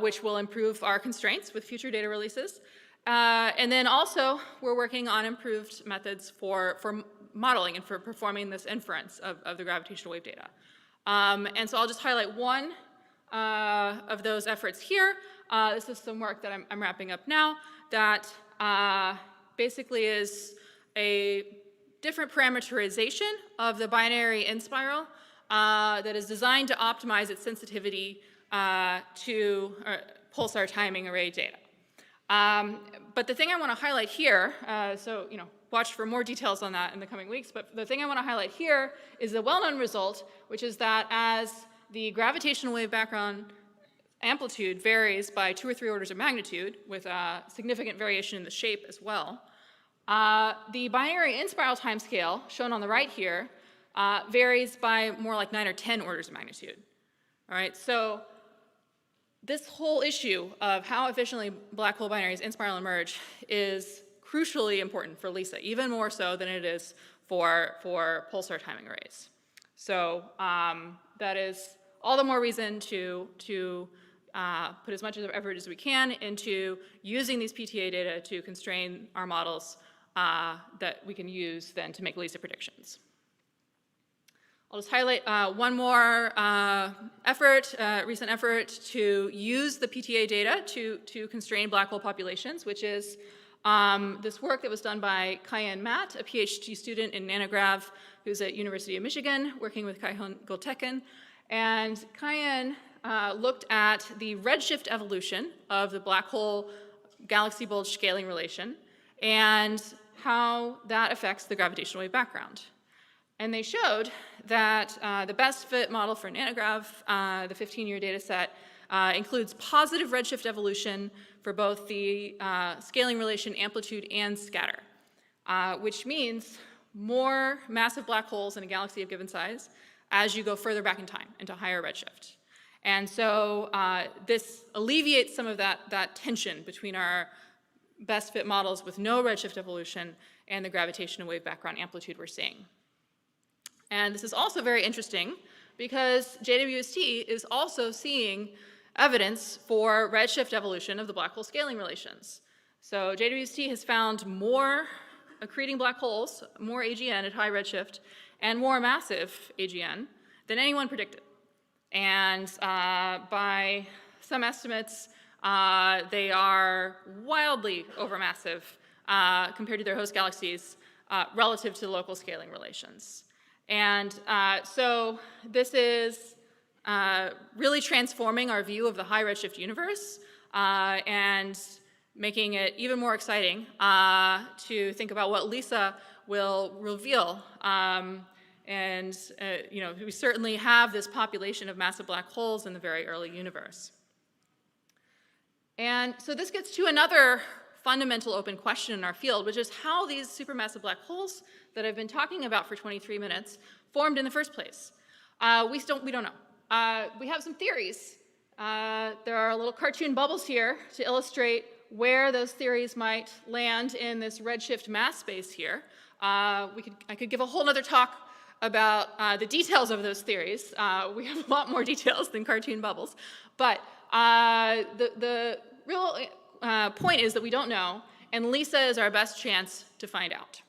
which will improve our constraints with future data releases. And then also, we're working on improved methods for modeling and for performing this inference of the gravitational wave data. And so I'll just highlight one of those efforts here. This is some work that I'm wrapping up now that basically is a different parameterization of the binary in spiral that is designed to optimize its sensitivity to pulsar timing array data. But the thing I want to highlight here, watch for more details on that in the coming weeks, but the thing I want to highlight here is the well-known result, which is that as the gravitational wave background amplitude varies by 2 or 3 orders of magnitude, with significant variation in the shape as well, the binary in spiral timescale, shown on the right here, varies by more like 9 or 10 orders of magnitude. All right, so this whole issue of how efficiently black hole binaries in spiral emerge is crucially important for LISA, even more so than it is for pulsar timing arrays. So that is all the more reason to put as much effort as we can into using these PTA data to constrain our models that we can use then to make LISA predictions. I'll just highlight one more recent effort to use the PTA data to constrain black hole populations, which is this work that was done by Kayan Matt, a PhD student in nanograv who's at University of Michigan, working with Kai-Hun Gultekin. And Kayan looked at the redshift evolution of the black hole galaxy bulge scaling relation and how that affects the gravitational wave background. And they showed that the best fit model for nanograv, the 15-year data set, includes positive redshift evolution for both the scaling relation amplitude and scatter, which means more massive black holes in a galaxy of given size as you go further back in time into higher redshift. And so this alleviates some of that tension between our best fit models with no redshift evolution and the gravitational wave background amplitude we're seeing. And this is also very interesting because JWST is also seeing evidence for redshift evolution of the black hole scaling relations. So JWST has found more accreting black holes, more AGN at high redshift, and more massive AGN than anyone predicted. And by some estimates, they are wildly overmassive compared to their host galaxies relative to local scaling relations. And so this is really transforming our view of the high redshift universe and making it even more exciting to think about what LISA will reveal. We certainly have this population of massive black holes in the very early universe. And so this gets to another fundamental open question in our field, which is how these supermassive black holes that I've been talking about for 23 minutes formed in the first place. We don't know. We have some theories. There are little cartoon bubbles here to illustrate where those theories might land in this redshift mass space here. I could give a whole other talk about the details of those theories. We have a lot more details than cartoon bubbles. But the real point is that we don't know, and LISA is our best chance to find out.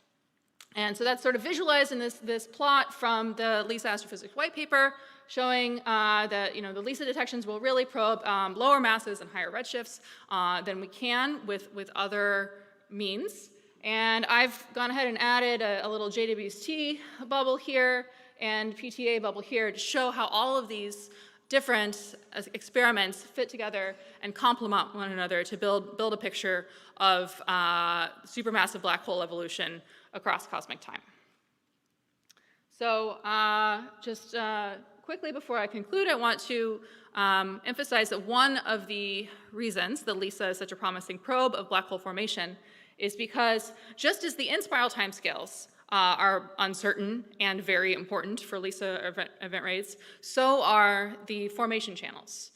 And so that's sort of visualized in this plot from the LISA astrophysics white paper, showing that the LISA detections will really probe lower masses and higher redshifts than we can with other means. And I've gone ahead and added a little JWST bubble here and PTA bubble here to show how all of these different experiments fit together and complement one another to build a picture of supermassive black hole evolution across cosmic time. So just quickly before I conclude, I want to emphasize that one of the reasons that LISA is such a promising probe of black hole formation is because just as the in-spiral timescales are uncertain and very important for LISA event rates, so are the formation channels.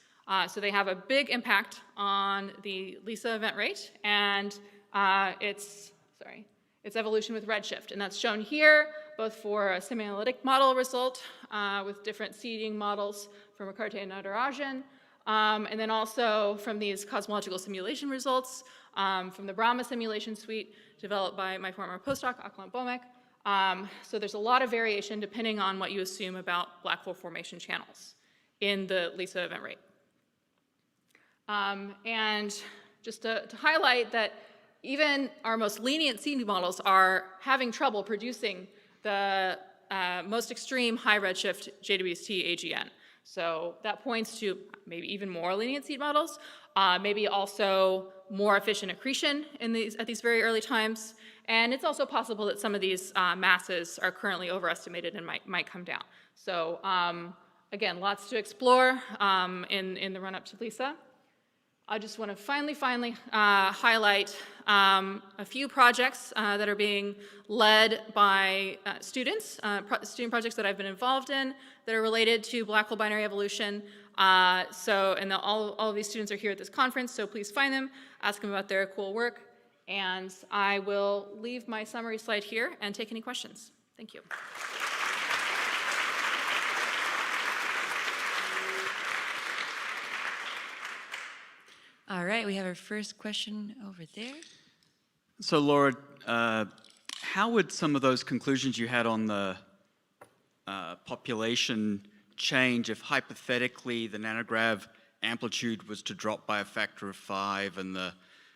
So they have a big impact on the LISA event rate and its evolution with redshift. And that's shown here, both for a semi-analytic model result with different seeding models from Ricarte and Natarajan, and then also from these cosmological simulation results from the Brahma simulation suite developed by my former postdoc, Aklan Bomek. So there's a lot of variation depending on what you assume about black hole formation channels in the LISA event rate. And just to highlight that even our most lenient seeding models are having trouble producing the most extreme high redshift JWST AGN. So that points to maybe even more lenient seed models, maybe also more efficient accretion at these very early times. And it's also possible that some of these masses are currently overestimated and might come down. So again, lots to explore in the run-up to LISA. I just want to finally highlight a few projects that are being led by students, student projects that I've been involved in that are related to black hole binary evolution. All of these students are here at this conference, so please find them, ask them about their cool work, and I will leave my summary slide here and take any questions. Thank you. All right, we have our first question over there. So Laura, how would some of those conclusions you had on the population change if hypothetically the nanograv amplitude was to drop by a factor of 5 and the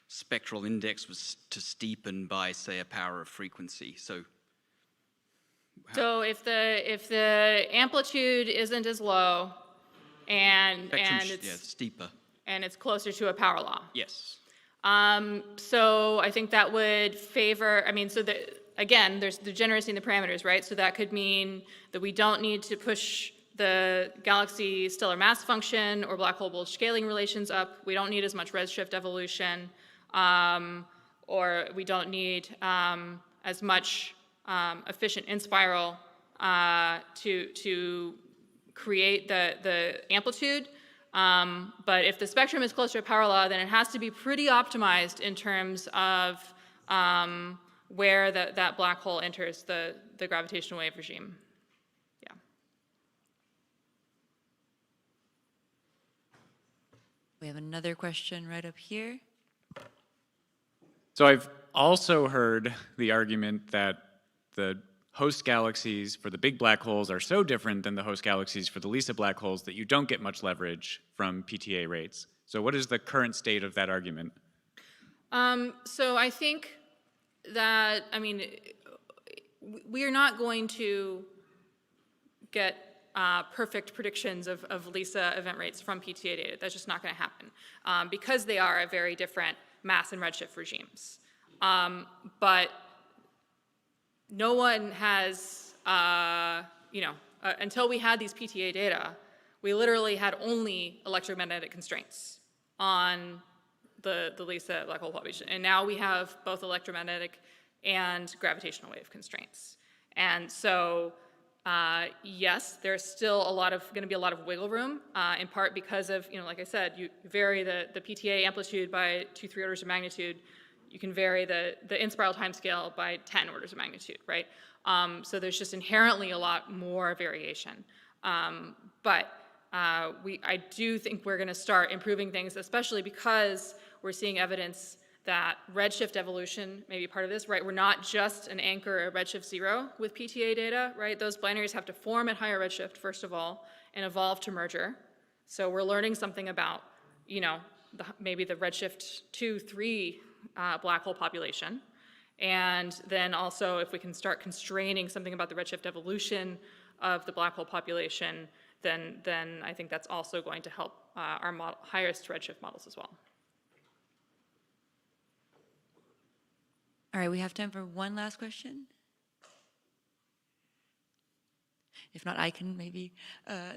spectral index was to steepen by, say, a power of frequency? So if the amplitude isn't as low and it's steeper. And it's closer to a power law. Yes. So I think that would favor, again, there's degeneracy in the parameters, right? So that could mean that we don't need to push the galaxy stellar mass function or black hole bulge scaling relations up. We don't need as much redshift evolution, or we don't need as much efficient in-spiral to create the amplitude. But if the spectrum is closer to power law, then it has to be pretty optimized in terms of where that black hole enters the gravitational wave regime. Yeah. We have another question right up here. So I've also heard the argument that the host galaxies for the big black holes are so different than the host galaxies for the LISA black holes that you don't get much leverage from PTA rates. So what is the current state of that argument? So I think that, we are not going to get perfect predictions of LISA event rates from PTA data. That's just not going to happen because they are at very different mass and redshift regimes. But no one has, until we had these PTA data, we literally had only electromagnetic constraints on the LISA black hole population. And now we have both electromagnetic and gravitational wave constraints. And so, yes, there's still going to be a lot of wiggle room, in part because of, like I said, you vary the PTA amplitude by 2-3 orders of magnitude. You can vary the in-spiral timescale by 10 orders of magnitude, right? So there's just inherently a lot more variation. I do think we're going to start improving things, especially because we're seeing evidence that redshift evolution may be part of this, right? We're not just an anchor at redshift 0 with PTA data, right? Those binaries have to form at higher redshift, first of all, and evolve to merger. So we're learning something about, maybe the redshift 2, 3 black hole population. And then also, if we can start constraining something about the redshift evolution of the black hole population, then I think that's also going to help our highest redshift models as well. All right, we have time for one last question. If not, I can maybe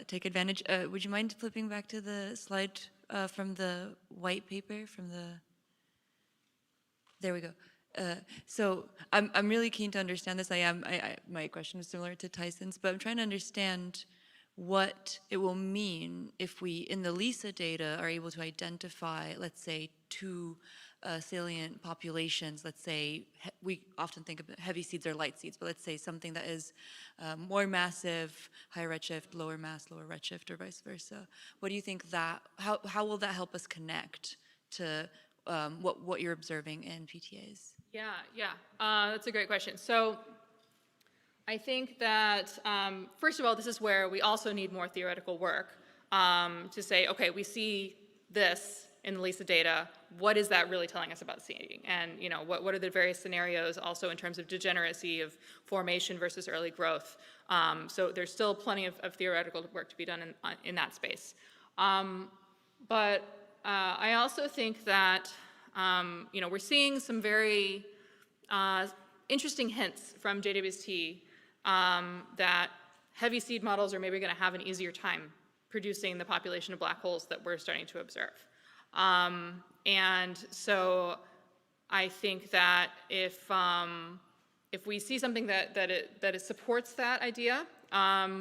take advantage. Would you mind flipping back to the slide from the white paper, there we go. So I'm really keen to understand this. My question is similar to Tyson's, but I'm trying to understand what it will mean if we, in the LISA data, are able to identify, let's say, 2 salient populations. Let's say, we often think of heavy seeds or light seeds, but let's say something that is more massive, high redshift, lower mass, lower redshift, or vice versa. What do you think how will that help us connect to what you're observing in PTAs? Yeah, that's a great question. So I think that, first of all, this is where we also need more theoretical work to say, okay, we see this in the LISA data. What is that really telling us about seeding? And what are the various scenarios also in terms of degeneracy of formation versus early growth? So there's still plenty of theoretical work to be done in that space. But I also think that we're seeing some very interesting hints from JWST that heavy seed models are maybe going to have an easier time producing the population of black holes that we're starting to observe. And so I think that if we see something that supports that idea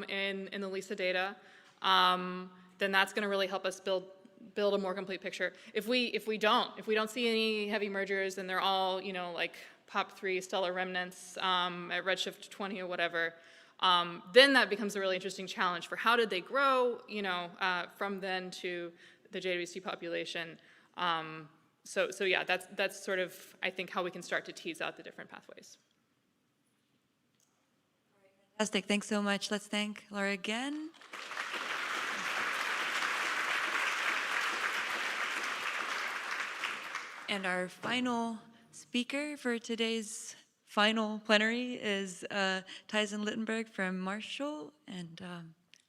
in the LISA data, then that's going to really help us build a more complete picture. If we don't see any heavy mergers and they're all like POP3 stellar remnants at redshift 20 or whatever, then that becomes a really interesting challenge for how did they grow, from then to the JWST population. So yeah, that's sort of, I think, how we can start to tease out the different pathways. Fantastic, thanks so much. Let's thank Laura again. And our final speaker for today's final plenary is Tyson Littenberg from Marshall, and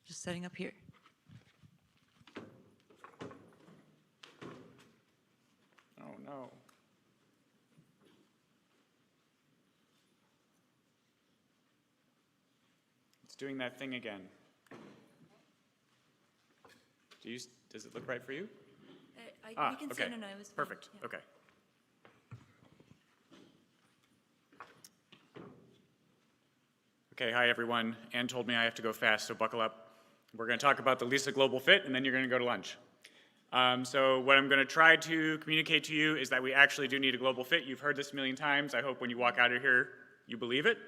just setting up here. Oh no. It's doing that thing again. Does it look right for you? You can okay. see it and I was fine. Perfect. Yeah. Okay. Okay, hi everyone. Ann told me I have to go fast, so buckle up. We're going to talk about the LISA Global Fit, and then you're going to go to lunch. So what I'm going to try to communicate to you is that we actually do need a global fit. You've heard this a million times. I hope when you walk out of here, you believe it.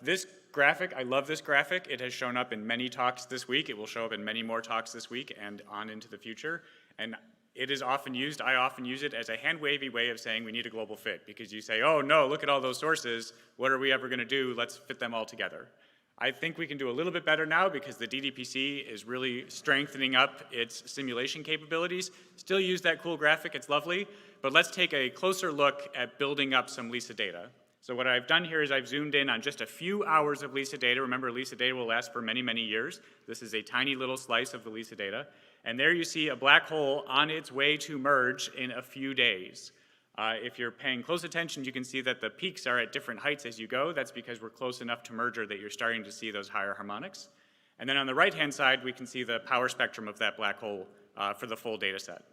This graphic, I love this graphic. It has shown up in many talks this week. It will show up in many more talks this week and on into the future. And it is often used, I often use it as a hand-wavy way of saying we need a global fit, because you say, oh no, look at all those sources. What are we ever going to do? Let's fit them all together. I think we can do a little bit better now because the DDPC is really strengthening up its simulation capabilities. Still use that cool graphic, it's lovely, but let's take a closer look at building up some LISA data. So what I've done here is I've zoomed in on just a few hours of LISA data. Remember, LISA data will last for many, many years. This is a tiny little slice of the LISA data. And there you see a black hole on its way to merge in a few days. If you're paying close attention, you can see that the peaks are at different heights as you go. That's because we're close enough to merger that you're starting to see those higher harmonics. And then on the right-hand side, we can see the power spectrum of that black hole for the full data set.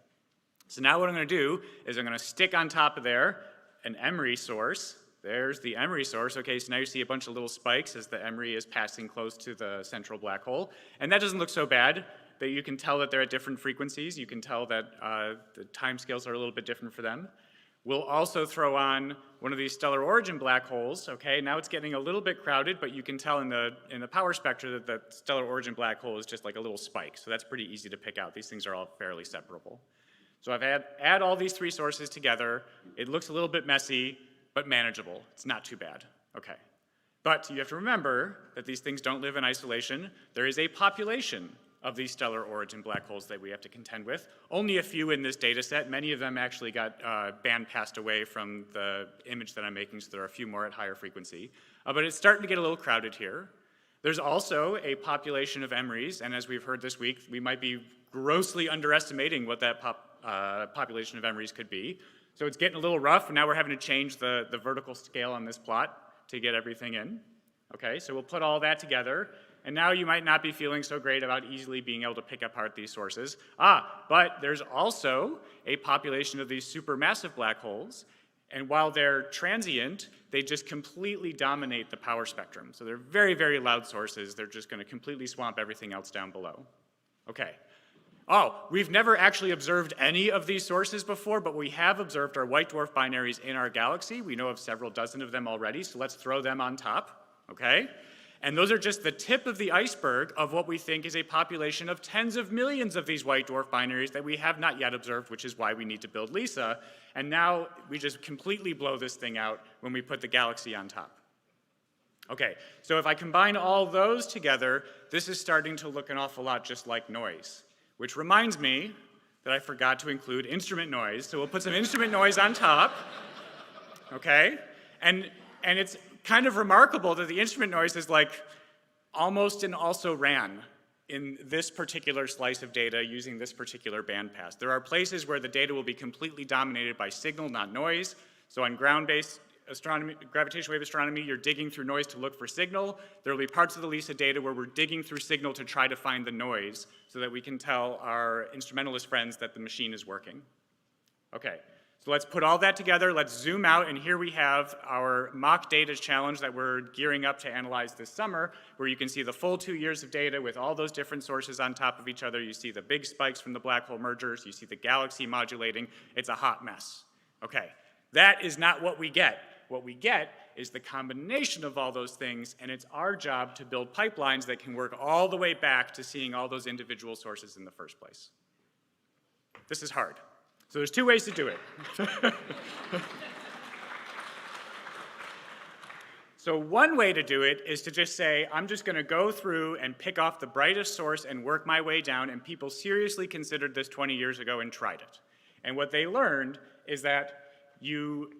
So now what I'm going to do is I'm going to stick on top of there an Emery source. There's the Emery source. Okay, so now you see a bunch of little spikes as the Emery is passing close to the central black hole. And that doesn't look so bad. That you can tell that they're at different frequencies. You can tell that the time scales are a little bit different for them. We'll also throw on one of these stellar origin black holes, okay? Now it's getting a little bit crowded, but you can tell in the power spectra that the stellar origin black hole is just like a little spike, so that's pretty easy to pick out. These things are all fairly separable. So I've add all these three sources together. It looks a little bit messy, but manageable. It's not too bad, okay. But you have to remember that these things don't live in isolation. There is a population of these stellar origin black holes that we have to contend with. Only a few in this data set. Many of them actually got passed away from the image that I'm making, so there are a few more at higher frequency. But it's starting to get a little crowded here. There's also a population of EMRIs, and as we've heard this week, we might be grossly underestimating what that population of EMRIs could be. So it's getting a little rough, and now we're having to change the vertical scale on this plot to get everything in. Okay, so we'll put all that together, and now you might not be feeling so great about easily being able to pick apart these sources. But there's also a population of these supermassive black holes, and while they're transient, they just completely dominate the power spectrum. So they're very, very loud sources. They're just going to completely swamp everything else down below. Okay. We've never actually observed any of these sources before, but we have observed our white dwarf binaries in our galaxy. We know of several dozen of them already, so let's throw them on top, okay? And those are just the tip of the iceberg of what we think is a population of tens of millions of these white dwarf binaries that we have not yet observed, which is why we need to build LISA. And now we just completely blow this thing out when we put the galaxy on top. Okay, so if I combine all those together, this is starting to look an awful lot just like noise. Which reminds me that I forgot to include instrument noise, so we'll put some instrument noise on top, okay? And it's kind of remarkable that the instrument noise is like almost an also ran in this particular slice of data using this particular bandpass. There are places where the data will be completely dominated by signal, not noise. So on ground-based astronomy, gravitational wave astronomy, you're digging through noise to look for signal. There will be parts of the LISA data where we're digging through signal to try to find the noise so that we can tell our instrumentalist friends that the machine is working. Okay, so let's put all that together. Let's zoom out, and here we have our mock data challenge that we're gearing up to analyze this summer, where you can see the full 2 years of data with all those different sources on top of each other. You see the big spikes from the black hole mergers. You see the galaxy modulating. It's a hot mess. Okay, that is not what we get. What we get is the combination of all those things, and it's our job to build pipelines that can work all the way back to seeing all those individual sources in the first place. This is hard. So there's two ways to do it. So one way to do it is to just say, I'm just going to go through and pick off the brightest source and work my way down, and people seriously considered this 20 years ago and tried it. And what they learned is that you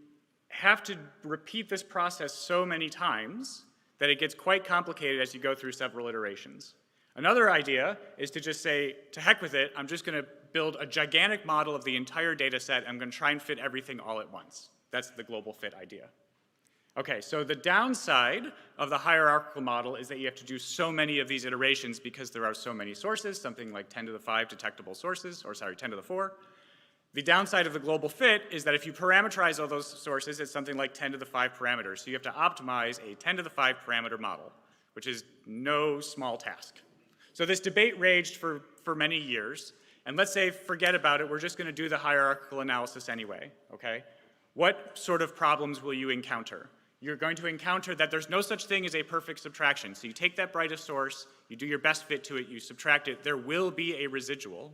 have to repeat this process so many times that it gets quite complicated as you go through several iterations. Another idea is to just say, to heck with it, I'm just going to build a gigantic model of the entire data set. I'm going to try and fit everything all at once. That's the global fit idea. Okay, so the downside of the hierarchical model is that you have to do so many of these iterations because there are so many sources, something like 10 to the 5 detectable sources, or sorry, 10 to the 4. The downside of the global fit is that if you parameterize all those sources, it's something like 10 to the 5 parameters. So you have to optimize a 10 to the 5 parameter model, which is no small task. So this debate raged for many years. And let's say, forget about it, we're just going to do the hierarchical analysis anyway, okay? What sort of problems will you encounter? You're going to encounter that there's no such thing as a perfect subtraction. So you take that brightest source, you do your best fit to it, you subtract it, there will be a residual.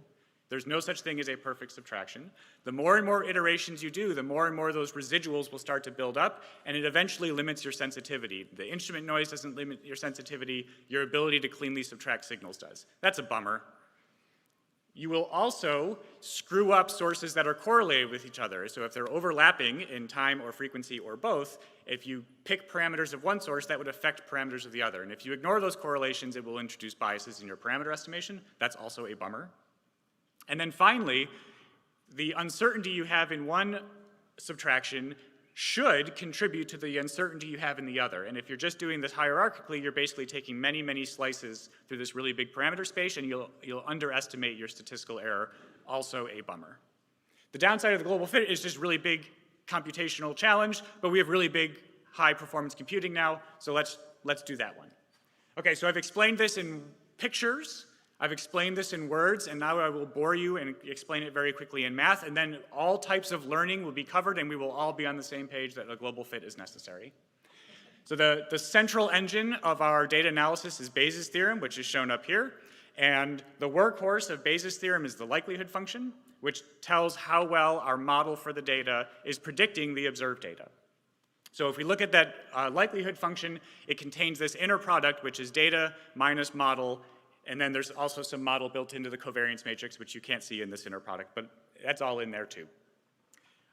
There's no such thing as a perfect subtraction. The more and more iterations you do, the more and more those residuals will start to build up, and it eventually limits your sensitivity. The instrument noise doesn't limit your sensitivity, your ability to cleanly subtract signals does. That's a bummer. You will also screw up sources that are correlated with each other. So if they're overlapping in time or frequency or both, if you pick parameters of one source, that would affect parameters of the other. And if you ignore those correlations, it will introduce biases in your parameter estimation. That's also a bummer. And then finally, the uncertainty you have in one subtraction should contribute to the uncertainty you have in the other. And if you're just doing this hierarchically, you're basically taking many, many slices through this really big parameter space, and you'll underestimate your statistical error, also a bummer. The downside of the global fit is just really big computational challenge, but we have really big high performance computing now, so let's do that one. Okay, so I've explained this in pictures. I've explained this in words, and now I will bore you and explain it very quickly in math, and then all types of learning will be covered, and we will all be on the same page that a global fit is necessary. So the central engine of our data analysis is Bayes' theorem, which is shown up here, and the workhorse of Bayes' theorem is the likelihood function, which tells how well our model for the data is predicting the observed data. So if we look at that likelihood function, it contains this inner product, which is data minus model, and then there's also some model built into the covariance matrix, which you can't see in this inner product, but that's all in there too.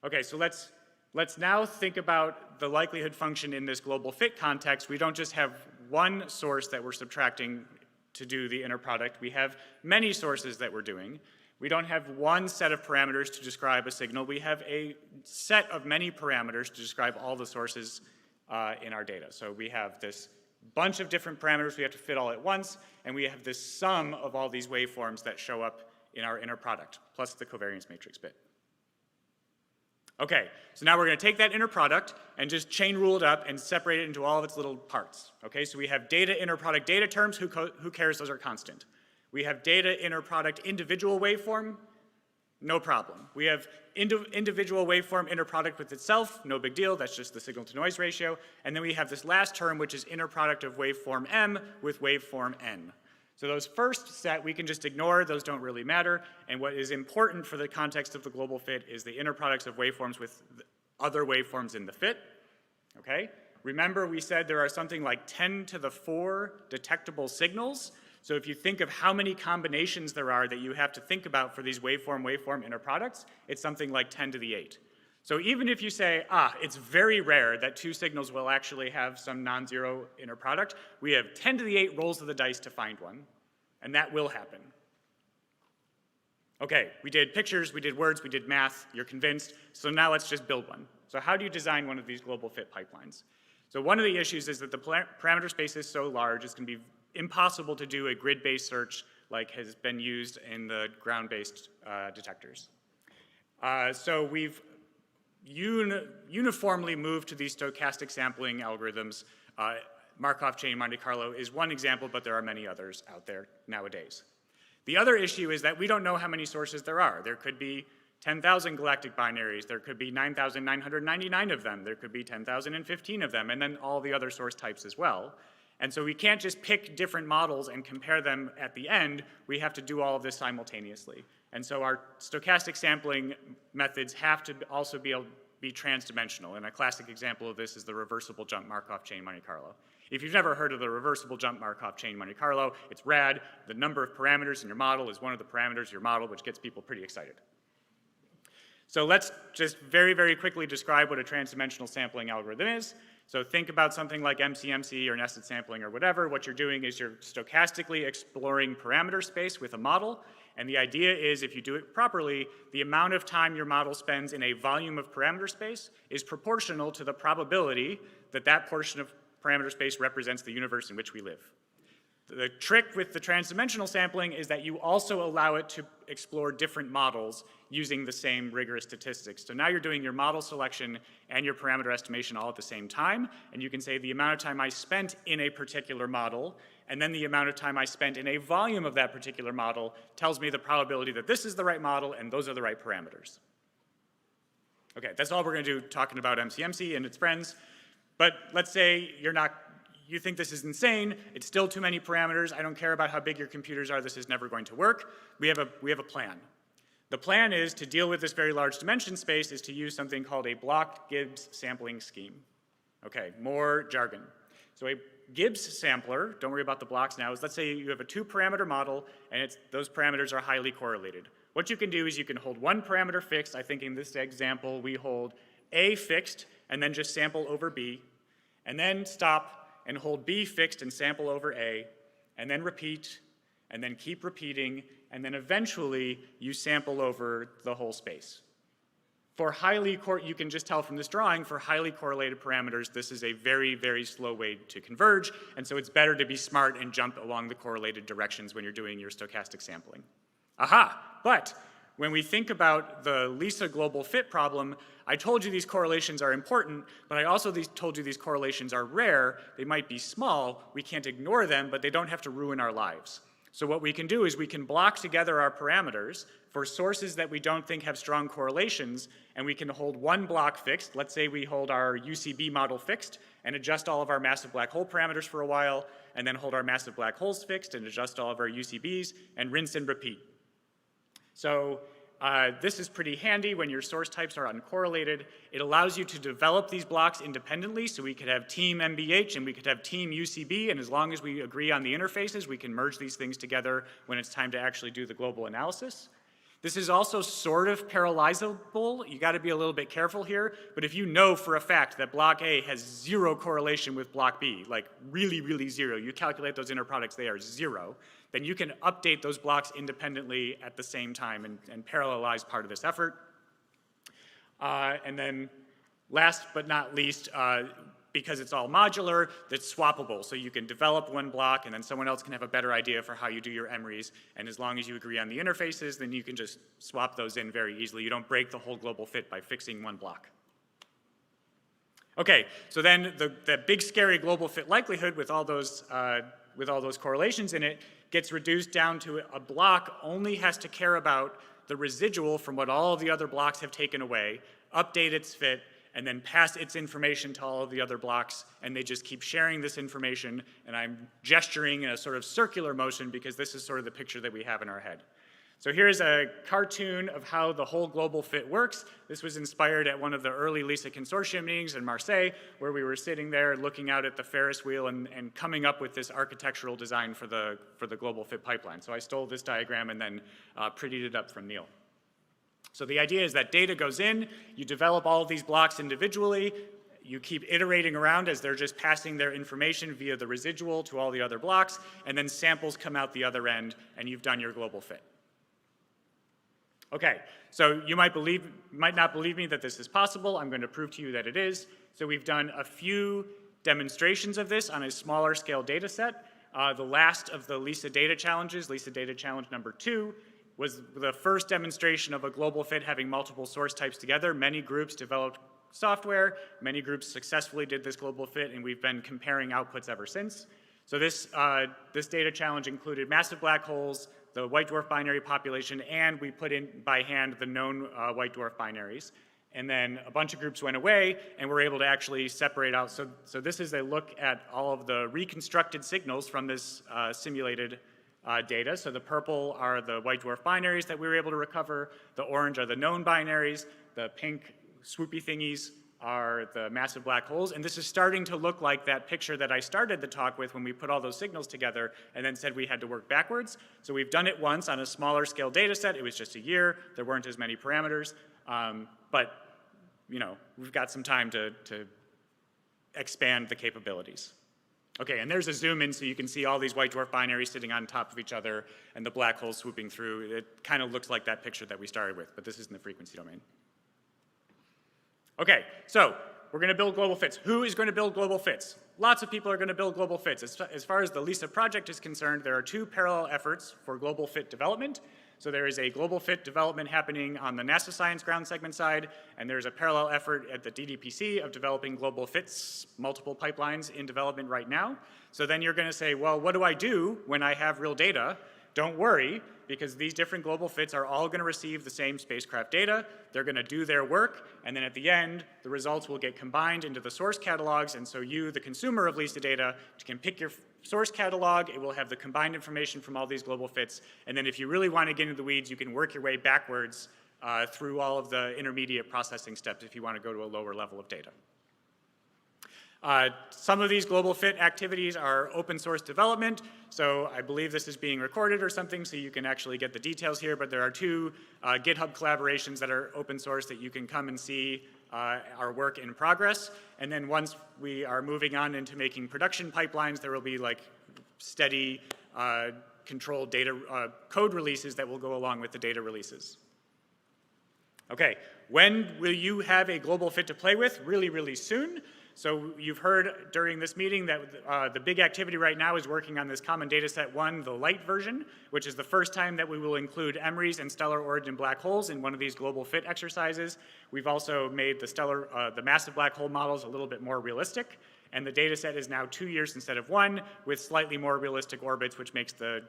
Okay, so let's now think about the likelihood function in this global fit context. We don't just have one source that we're subtracting to do the inner product. We have many sources that we're doing. We don't have one set of parameters to describe a signal. We have a set of many parameters to describe all the sources in our data. So we have this bunch of different parameters we have to fit all at once, and we have this sum of all these waveforms that show up in our inner product, plus the covariance matrix bit. Okay, so now we're going to take that inner product and just chain rule it up and separate it into all of its little parts. Okay, so we have data inner product data terms, who cares, those are constant. We have data inner product individual waveform, no problem. We have individual waveform inner product with itself, no big deal, that's just the signal to noise ratio. And then we have this last term, which is inner product of waveform M with waveform N. So those first set we can just ignore, those don't really matter. And what is important for the context of the global fit is the inner products of waveforms with other waveforms in the fit, okay? Remember we said there are something like 10 to the 4 detectable signals. So if you think of how many combinations there are that you have to think about for these waveform inner products, it's something like 10 to the 8. So even if you say, it's very rare that 2 signals will actually have some non-zero inner product, we have 10 to the 8 rolls of the dice to find one, and that will happen. Okay, we did pictures, we did words, we did math, you're convinced, so now let's just build one. So how do you design one of these global fit pipelines? So one of the issues is that the parameter space is so large, it's going to be impossible to do a grid-based search like has been used in the ground-based detectors. So we've uniformly moved to these stochastic sampling algorithms. Markov chain Monte Carlo is one example, but there are many others out there nowadays. The other issue is that we don't know how many sources there are. There could be 10,000 galactic binaries, there could be 9,999 of them, there could be 10,015 of them, and then all the other source types as well. And so we can't just pick different models and compare them at the end, we have to do all of this simultaneously. And so our stochastic sampling methods have to also be transdimensional, and a classic example of this is the reversible jump Markov chain Monte Carlo. If you've never heard of the reversible jump Markov chain Monte Carlo, it's rad. The number of parameters in your model is one of the parameters of your model, which gets people pretty excited. So let's just very, very quickly describe what a transdimensional sampling algorithm is. So think about something like MCMC or nested sampling or whatever. What you're doing is you're stochastically exploring parameter space with a model. And the idea is if you do it properly, the amount of time your model spends in a volume of parameter space is proportional to the probability that that portion of parameter space represents the universe in which we live. The trick with the transdimensional sampling is that you also allow it to explore different models using the same rigorous statistics. So now you're doing your model selection and your parameter estimation all at the same time, and you can say the amount of time I spent in a particular model, and then the amount of time I spent in a volume of that particular model tells me the probability that this is the right model and those are the right parameters. Okay, that's all we're going to do talking about MCMC and its friends. But let's say you think this is insane, it's still too many parameters, I don't care about how big your computers are, this is never going to work. We have a plan. The plan is to deal with this very large dimension space is to use something called a block-Gibbs sampling scheme. Okay, more jargon. So a Gibbs sampler, don't worry about the blocks now, is let's say you have a 2-parameter model and those parameters are highly correlated. What you can do is you can hold one parameter fixed. I think in this example we hold A fixed and then just sample over B, and then stop and hold B fixed and sample over A, and then repeat, and then keep repeating, and then eventually you sample over the whole space. For you can just tell from this drawing, for highly correlated parameters, this is a very, very slow way to converge, and so it's better to be smart and jump along the correlated directions when you're doing your stochastic sampling. Aha, but when we think about the LISA global fit problem, I told you these correlations are important, but I also told you these correlations are rare. They might be small, we can't ignore them, but they don't have to ruin our lives. So what we can do is we can block together our parameters for sources that we don't think have strong correlations, and we can hold one block fixed. Let's say we hold our UCB model fixed and adjust all of our massive black hole parameters for a while, and then hold our massive black holes fixed and adjust all of our UCBs, and rinse and repeat. So this is pretty handy when your source types are uncorrelated. It allows you to develop these blocks independently, so we could have team MBH and we could have team UCB, and as long as we agree on the interfaces, we can merge these things together when it's time to actually do the global analysis. This is also sort of parallelizable. You got to be a little bit careful here, but if you know for a fact that block A has zero correlation with block B, like really, really zero, you calculate those inner products, they are zero, then you can update those blocks independently at the same time and parallelize part of this effort. And then last but not least, because it's all modular, that's swappable. So you can develop one block and then someone else can have a better idea for how you do your emeries. And as long as you agree on the interfaces, then you can just swap those in very easily. You don't break the whole global fit by fixing one block. Okay, so then the big scary global fit likelihood with all those correlations in it gets reduced down to a block only has to care about the residual from what all of the other blocks have taken away, update its fit, and then pass its information to all of the other blocks, and they just keep sharing this information, and I'm gesturing in a sort of circular motion because this is sort of the picture that we have in our head. So here's a cartoon of how the whole global fit works. This was inspired at one of the early LISA Consortium meetings in Marseille, where we were sitting there looking out at the Ferris wheel and coming up with this architectural design for the global fit pipeline. So I stole this diagram and then prettied it up from Neil. So the idea is that data goes in, you develop all of these blocks individually, you keep iterating around as they're just passing their information via the residual to all the other blocks, and then samples come out the other end, and you've done your global fit. Okay, so you might not believe me that this is possible. I'm going to prove to you that it is. So we've done a few demonstrations of this on a smaller scale data set. The last of the LISA data challenges, LISA data challenge number 2, was the first demonstration of a global fit having multiple source types together. Many groups developed software, many groups successfully did this global fit, and we've been comparing outputs ever since. So this data challenge included massive black holes, the white dwarf binary population, and we put in by hand the known white dwarf binaries. And then a bunch of groups went away, and we're able to actually separate out. So this is a look at all of the reconstructed signals from this simulated data. So the purple are the white dwarf binaries that we were able to recover. The orange are the known binaries. The pink swoopy thingies are the massive black holes. And this is starting to look like that picture that I started the talk with when we put all those signals together and then said we had to work backwards. So we've done it once on a smaller scale data set. It was just a year. There weren't as many parameters. But you know, we've got some time to expand the capabilities. Okay, and there's a zoom in so you can see all these white dwarf binaries sitting on top of each other and the black holes swooping through. It kind of looks like that picture that we started with, but this is in the frequency domain. Okay, so we're going to build global fits. Who is going to build global fits? Lots of people are going to build global fits. As far as the LISA project is concerned, there are 2 parallel efforts for global fit development. So there is a global fit development happening on the NASA Science Ground Segment side, and there's a parallel effort at the DDPC of developing global fits, multiple pipelines in development right now. So then you're going to say, well, what do I do when I have real data? Don't worry, because these different global fits are all going to receive the same spacecraft data. They're going to do their work, and then at the end, the results will get combined into the source catalogs, and so you, the consumer of LISA data, can pick your source catalog. It will have the combined information from all these global fits, and then if you really want to get into the weeds, you can work your way backwards through all of the intermediate processing steps if you want to go to a lower level of data. Some of these global fit activities are open source development, so I believe this is being recorded or something, so you can actually get the details here, but there are 2 GitHub collaborations that are open source that you can come and see our work in progress. And then once we are moving on into making production pipelines, there will be like steady controlled data code releases that will go along with the data releases. Okay, when will you have a global fit to play with? Really, really soon. So you've heard during this meeting that the big activity right now is working on this Common Dataset 1, the light version, which is the first time that we will include emeries and stellar origin black holes in one of these global fit exercises. We've also made the massive black hole models a little bit more realistic. And the data set is now 2 years instead of 1, with slightly more realistic orbits, which makes the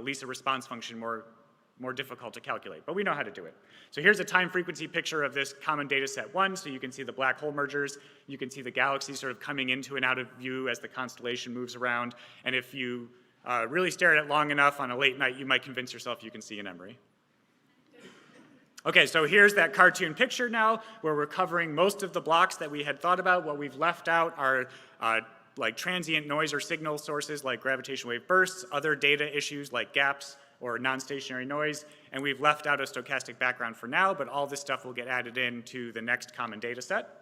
LISA response function more difficult to calculate. But we know how to do it. So here's a time frequency picture of this common data set 1. So you can see the black hole mergers. You can see the galaxy sort of coming into and out of view as the constellation moves around. And if you really stare at it long enough on a late night, you might convince yourself you can see an emery. Okay, so here's that cartoon picture now, where we're covering most of the blocks that we had thought about. What we've left out are like transient noise or signal sources like gravitational wave bursts, other data issues like gaps or non-stationary noise, and we've left out a stochastic background for now, but all this stuff will get added into the next common data set.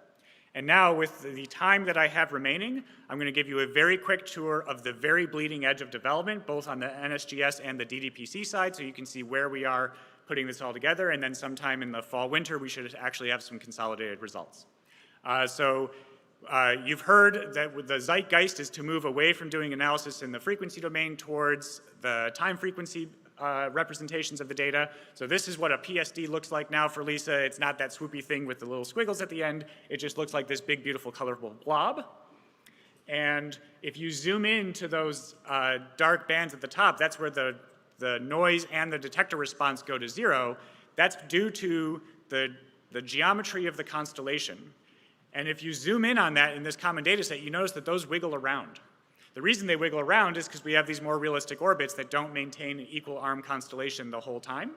And now, with the time that I have remaining, I'm going to give you a very quick tour of the very bleeding edge of development, both on the NSGS and the DDPC side, so you can see where we are putting this all together, and then sometime in the fall, winter, we should actually have some consolidated results. You've heard that the zeitgeist is to move away from doing analysis in the frequency domain towards the time frequency representations of the data. So this is what a PSD looks like now for LISA. It's not that swoopy thing with the little squiggles at the end. It just looks like this big, beautiful, colorful blob. And if you zoom in to those dark bands at the top, that's where the noise and the detector response go to 0. That's due to the geometry of the constellation. And if you zoom in on that in this common data set, you notice that those wiggle around. The reason they wiggle around is because we have these more realistic orbits that don't maintain an equal arm constellation the whole time.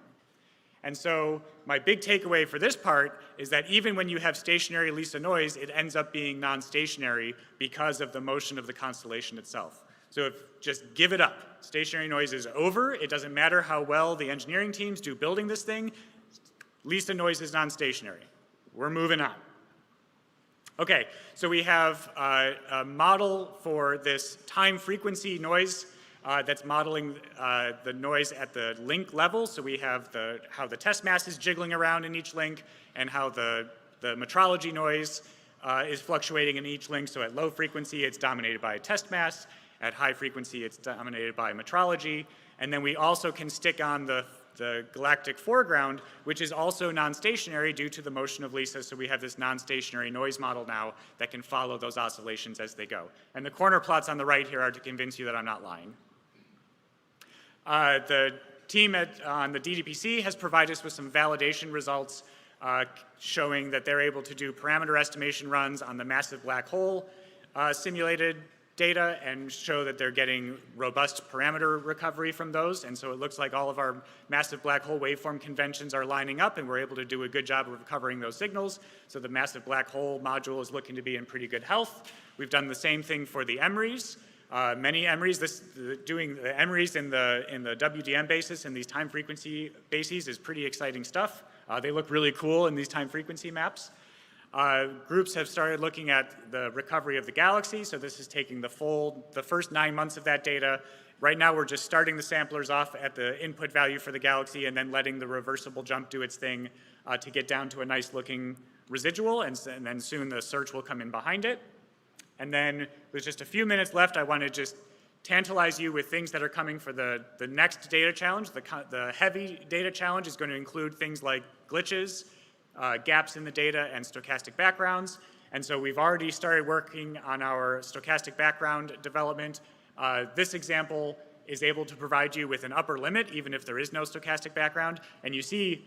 And so my big takeaway for this part is that even when you have stationary LISA noise, it ends up being non-stationary because of the motion of the constellation itself. So just give it up. Stationary noise is over. It doesn't matter how well the engineering teams do building this thing. LISA noise is non-stationary. We're moving on. Okay, so we have a model for this time frequency noise that's modeling the noise at the link level. So we have how the test mass is jiggling around in each link and how the metrology noise is fluctuating in each link. So at low frequency, it's dominated by test mass. At high frequency, it's dominated by metrology. And then we also can stick on the galactic foreground, which is also non-stationary due to the motion of LISA. So we have this non-stationary noise model now that can follow those oscillations as they go. And the corner plots on the right here are to convince you that I'm not lying. The team on the DDPC has provided us with some validation results showing that they're able to do parameter estimation runs on the massive black hole simulated data and show that they're getting robust parameter recovery from those. And so it looks like all of our massive black hole waveform conventions are lining up, and we're able to do a good job of recovering those signals. So the massive black hole module is looking to be in pretty good health. We've done the same thing for the emeries. Many emeries, doing the emeries in the WDM basis and these time frequency bases is pretty exciting stuff. They look really cool in these time frequency maps. Groups have started looking at the recovery of the galaxy, so this is taking the first 9 months of that data. Right now we're just starting the samplers off at the input value for the galaxy and then letting the reversible jump do its thing to get down to a nice looking residual, and then soon the search will come in behind it. And then with just a few minutes left, I want to just tantalize you with things that are coming for the next data challenge. The heavy data challenge is going to include things like glitches, gaps in the data, and stochastic backgrounds. And so we've already started working on our stochastic background development. This example is able to provide you with an upper limit, even if there is no stochastic background. And you see,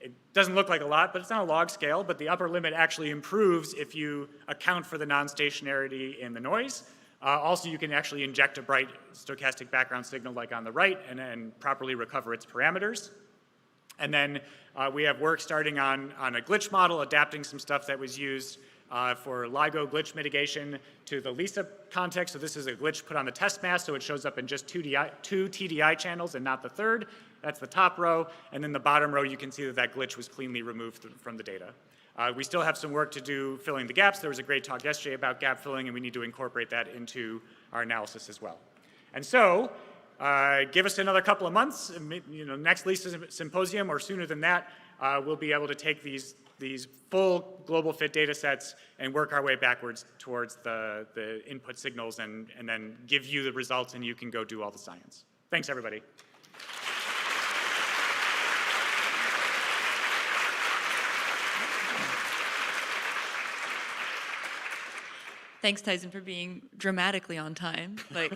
it doesn't look like a lot, but it's not a log scale, but the upper limit actually improves if you account for the non-stationarity in the noise. Also, you can actually inject a bright stochastic background signal like on the right and properly recover its parameters. And then we have work starting on a glitch model, adapting some stuff that was used for LIGO glitch mitigation to the LISA context. So this is a glitch put on the test mass, so it shows up in just two TDI channels and not the third. That's the top row. And then the bottom row, you can see that glitch was cleanly removed from the data. We still have some work to do filling the gaps. There was a great talk yesterday about gap filling, and we need to incorporate that into our analysis as well. And so, give us another couple of months, next LISA Symposium or sooner than that, we'll be able to take these full global fit data sets and work our way backwards towards the input signals and then give you the results, and you can go do all the science. Thanks, everybody. Thanks, Tyson, for being dramatically on time. Like,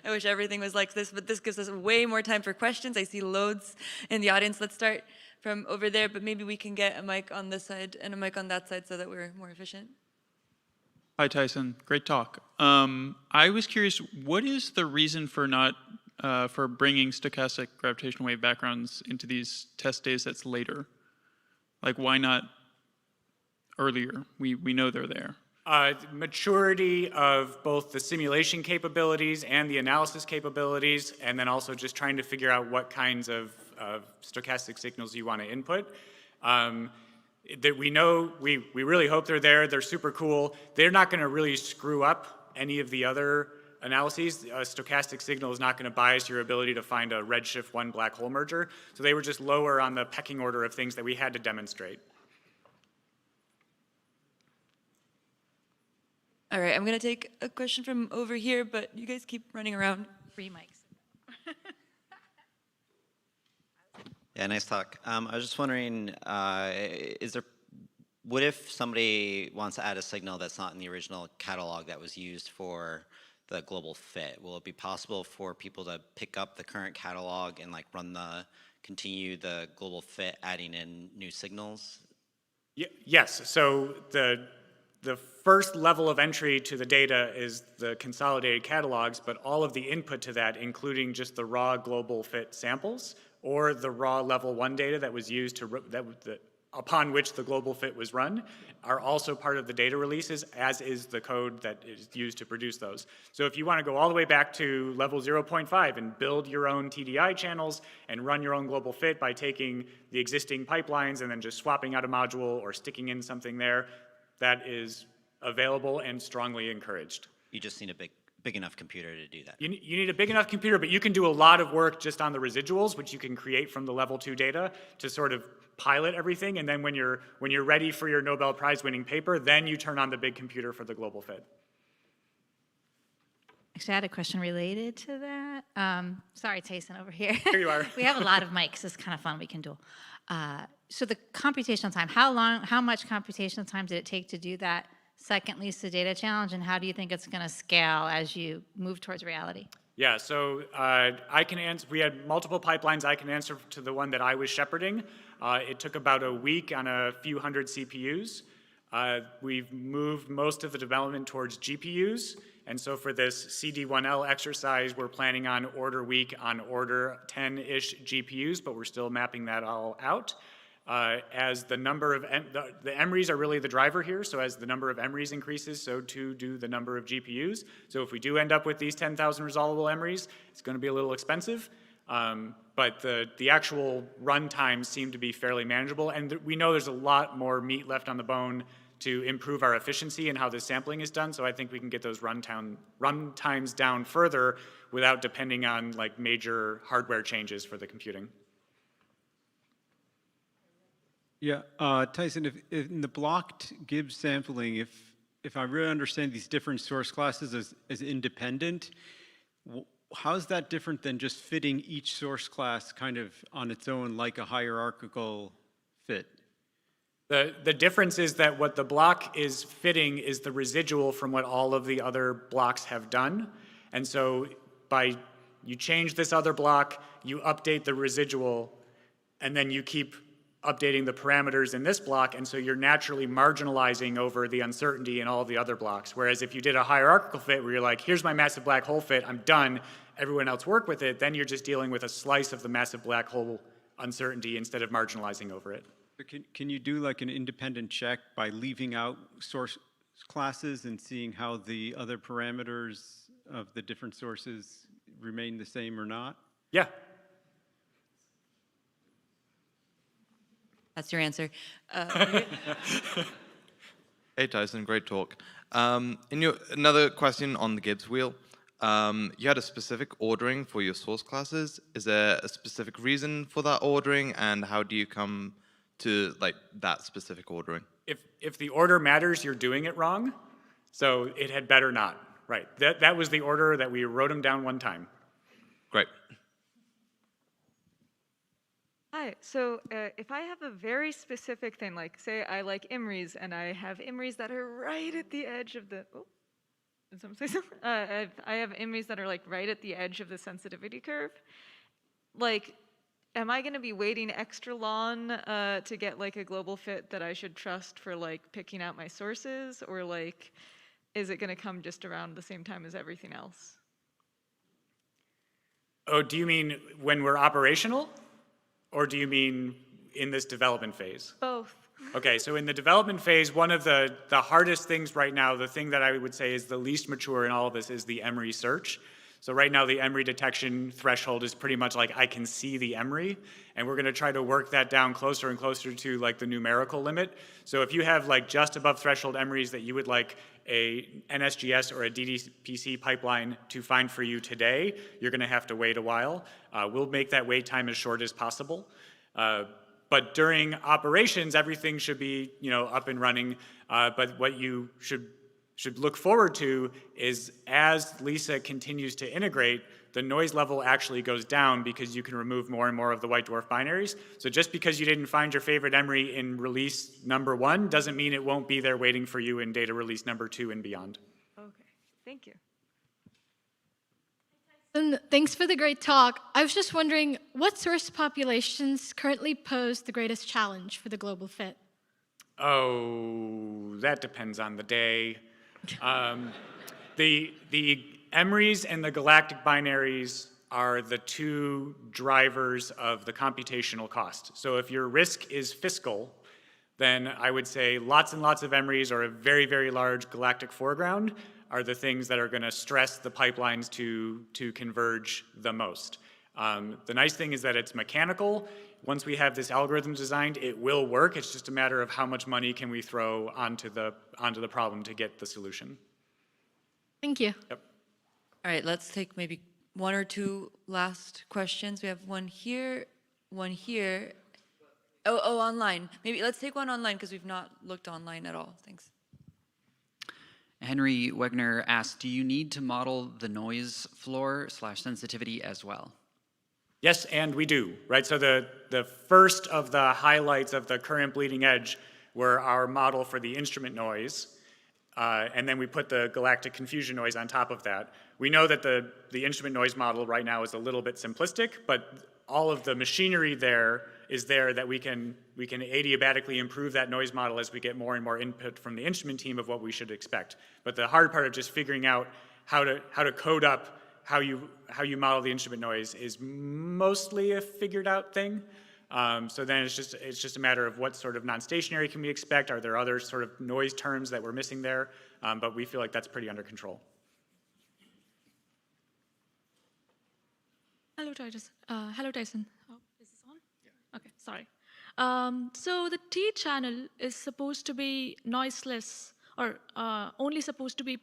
I wish everything was like this, but this gives us way more time for questions. I see loads in the audience. Let's start from over there, but maybe we can get a mic on this side and a mic on that side so that we're more efficient. Hi, Tyson. Great talk. I was curious, what is the reason for not for bringing stochastic gravitational wave backgrounds into these test data sets later? Like, why not earlier? We know they're there. Maturity of both the simulation capabilities and the analysis capabilities, and then also just trying to figure out what kinds of stochastic signals you want to input. That we know, we really hope they're there. They're super cool. They're not going to really screw up any of the other analyses. A stochastic signal is not going to bias your ability to find a redshift 1 black hole merger. So they were just lower on the pecking order of things that we had to demonstrate. All right, I'm going to take a question from over here, but you guys keep running around. Free mics. Yeah, nice talk. I was just wondering, what if somebody wants to add a signal that's not in the original catalog that was used for the global fit? Will it be possible for people to pick up the current catalog and like continue the global fit, adding in new signals? Yes, so the first level of entry to the data is the consolidated catalogs, but all of the input to that, including just the raw global fit samples or the raw level 1 data that was used upon which the global fit was run, are also part of the data releases, as is the code that is used to produce those. So if you want to go all the way back to level 0.5 and build your own TDI channels and run your own global fit by taking the existing pipelines and then just swapping out a module or sticking in something there, that is available and strongly encouraged. You just need a big enough computer to do that. You need a big enough computer, but you can do a lot of work just on the residuals, which you can create from the level 2 data to sort of pilot everything. And then when you're ready for your Nobel Prize winning paper, then you turn on the big computer for the global fit. Actually, I had a question related to that. Sorry, Tyson, over here. Here you are. We have a lot of mics. It's kind of fun. We can do. So the computational time, how much computational time did it take to do that second LISA data challenge, and how do you think it's going to scale as you move towards reality? Yeah, so I can answer. We had multiple pipelines. I can answer to the one that I was shepherding. It took about a week on a few hundred CPUs. We've moved most of the development towards GPUs, and so for this CD1L exercise, we're planning on order week on order 10-ish GPUs, but we're still mapping that all out. As the number of, the MREs are really the driver here, so as the number of MREs increases, so too do the number of GPUs. So if we do end up with these 10,000 resolvable MREs, it's going to be a little expensive, but the actual run times seem to be fairly manageable, and we know there's a lot more meat left on the bone to improve our efficiency and how the sampling is done, so I think we can get those run times down further without depending on like major hardware changes for the computing. Yeah, Tyson, if in the blocked Gibbs sampling, if I really understand these different source classes as independent, how is that different than just fitting each source class kind of on its own like a hierarchical fit? The difference is that what the block is fitting is the residual from what all of the other blocks have done. And so you change this other block, you update the residual, and then you keep updating the parameters in this block, and so you're naturally marginalizing over the uncertainty in all the other blocks. Whereas if you did a hierarchical fit where you're like, here's my massive black hole fit, I'm done, everyone else work with it, then you're just dealing with a slice of the massive black hole uncertainty instead of marginalizing over it. Can you do like an independent check by leaving out source classes and seeing how the other parameters of the different sources remain the same or not? Yeah. That's your answer. Hey Tyson, great talk. Another question on the Gibbs wheel. You had a specific ordering for your source classes. Is there a specific reason for that ordering, and how do you come to like that specific ordering? If the order matters, you're doing it wrong. So it had better not. Right. That was the order that we wrote them down one time. Great. Hi, so if I have a very specific thing, like say I like IMRIs and I have IMRIs that are right at the edge of the, oh, did someone say something? I have IMRIs that are like right at the edge of the sensitivity curve. Like, am I gonna be waiting extra long to get like a global fit that I should trust for like picking out my sources? Or like, is it gonna come just around the same time as everything else? Oh, do you mean when we're operational? Or do you mean in this development phase? Both. Okay, so in the development phase, one of the hardest things right now, the thing that I would say is the least mature in all of this is the EMRI search. So right now the EMRI detection threshold is pretty much like I can see the EMRI, and we're gonna try to work that down closer and closer to like the numerical limit. So if you have like just above threshold EMRIs that you would like a NSGS or a DDPC pipeline to find for you today, you're gonna have to wait a while. We'll make that wait time as short as possible. But during operations, everything should be, up and running. But what you should look forward to is as LISA continues to integrate, the noise level actually goes down because you can remove more and more of the white dwarf binaries. So just because you didn't find your favorite EMRI in release number 1 doesn't mean it won't be there waiting for you in data release number 2 and beyond. Okay, thank you. And thanks for the great talk. I was just wondering, what source populations currently pose the greatest challenge for the global fit? Oh, that depends on the day. The EMRIs and the galactic binaries are the two drivers of the computational cost. So if your risk is fiscal, then I would say lots and lots of EMRIs or a very, very large galactic foreground are the things that are going to stress the pipelines to converge the most. The nice thing is that it's mechanical. Once we have this algorithm designed, it will work. It's just a matter of how much money can we throw onto the problem to get the solution. Thank you. Yep. All right, let's take maybe 1 or 2 last questions. We have one here, one here. Oh, online. Maybe let's take one online because we've not looked online at all. Thanks. Henry Wegner asked, do you need to model the noise floor / sensitivity as well? Yes, and we do, right? So the first of the highlights of the current bleeding edge were our model for the instrument noise, and then we put the galactic confusion noise on top of that. We know that the instrument noise model right now is a little bit simplistic, but all of the machinery there is there that we can adiabatically improve that noise model as we get more and more input from the instrument team of what we should expect. But the hard part of just figuring out how to code up how you model the instrument noise is mostly a figured out thing. So then it's just a matter of what sort of non-stationary can we expect? Are there other sort of noise terms that we're missing there? But we feel like that's pretty under control. Hello, Tyson. Oh, is this on? Yeah. Okay, sorry. So the T channel is supposed to be noiseless, or only supposed to be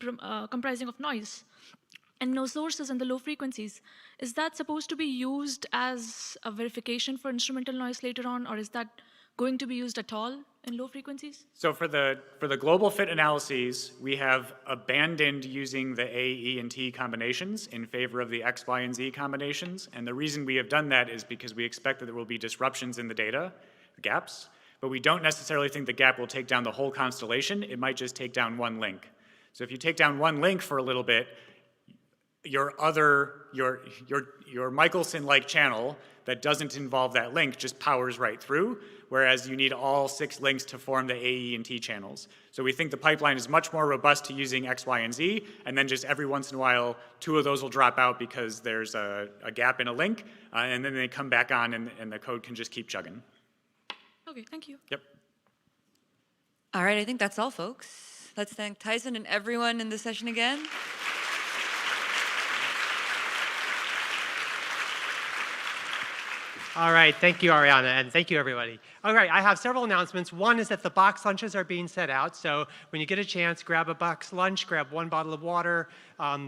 comprising of noise and no sources in the low frequencies. Is that supposed to be used as a verification for instrumental noise later on, or is that going to be used at all in low frequencies? So for the global fit analyses, we have abandoned using the A, E, and T combinations in favor of the X, Y, and Z combinations. And the reason we have done that is because we expect that there will be disruptions in the data, gaps, but we don't necessarily think the gap will take down the whole constellation. It might just take down one link. So if you take down one link for a little bit, your Michelson-like channel that doesn't involve that link just powers right through, whereas you need all 6 links to form the A, E, and T channels. So we think the pipeline is much more robust to using X, Y, and Z, and then just every once in a while, 2 of those will drop out because there's a gap in a link, and then they come back on and the code can just keep chugging. Okay, thank you. Yep. All right, I think that's all, folks. Let's thank Tyson and everyone in the session again. All right, thank you, Ariana, and thank you, everybody. All right, I have several announcements. One is that the box lunches are being set out, so when you get a chance, grab a box lunch, grab 1 bottle of water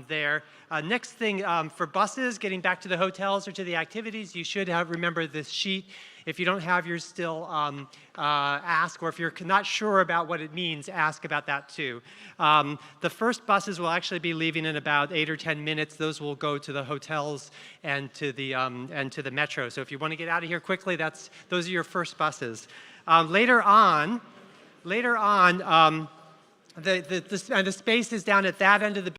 there. Next thing, for buses, getting back to the hotels or to the activities, you should remember this sheet. If you don't have yours still, ask, or if you're not sure about what it means, ask about that too. The first buses will actually be leaving in about 8 or 10 minutes. Those will go to the hotels and to the metro. So if you want to get out of here quickly, those are your first buses. Later on, the space is down at that end of the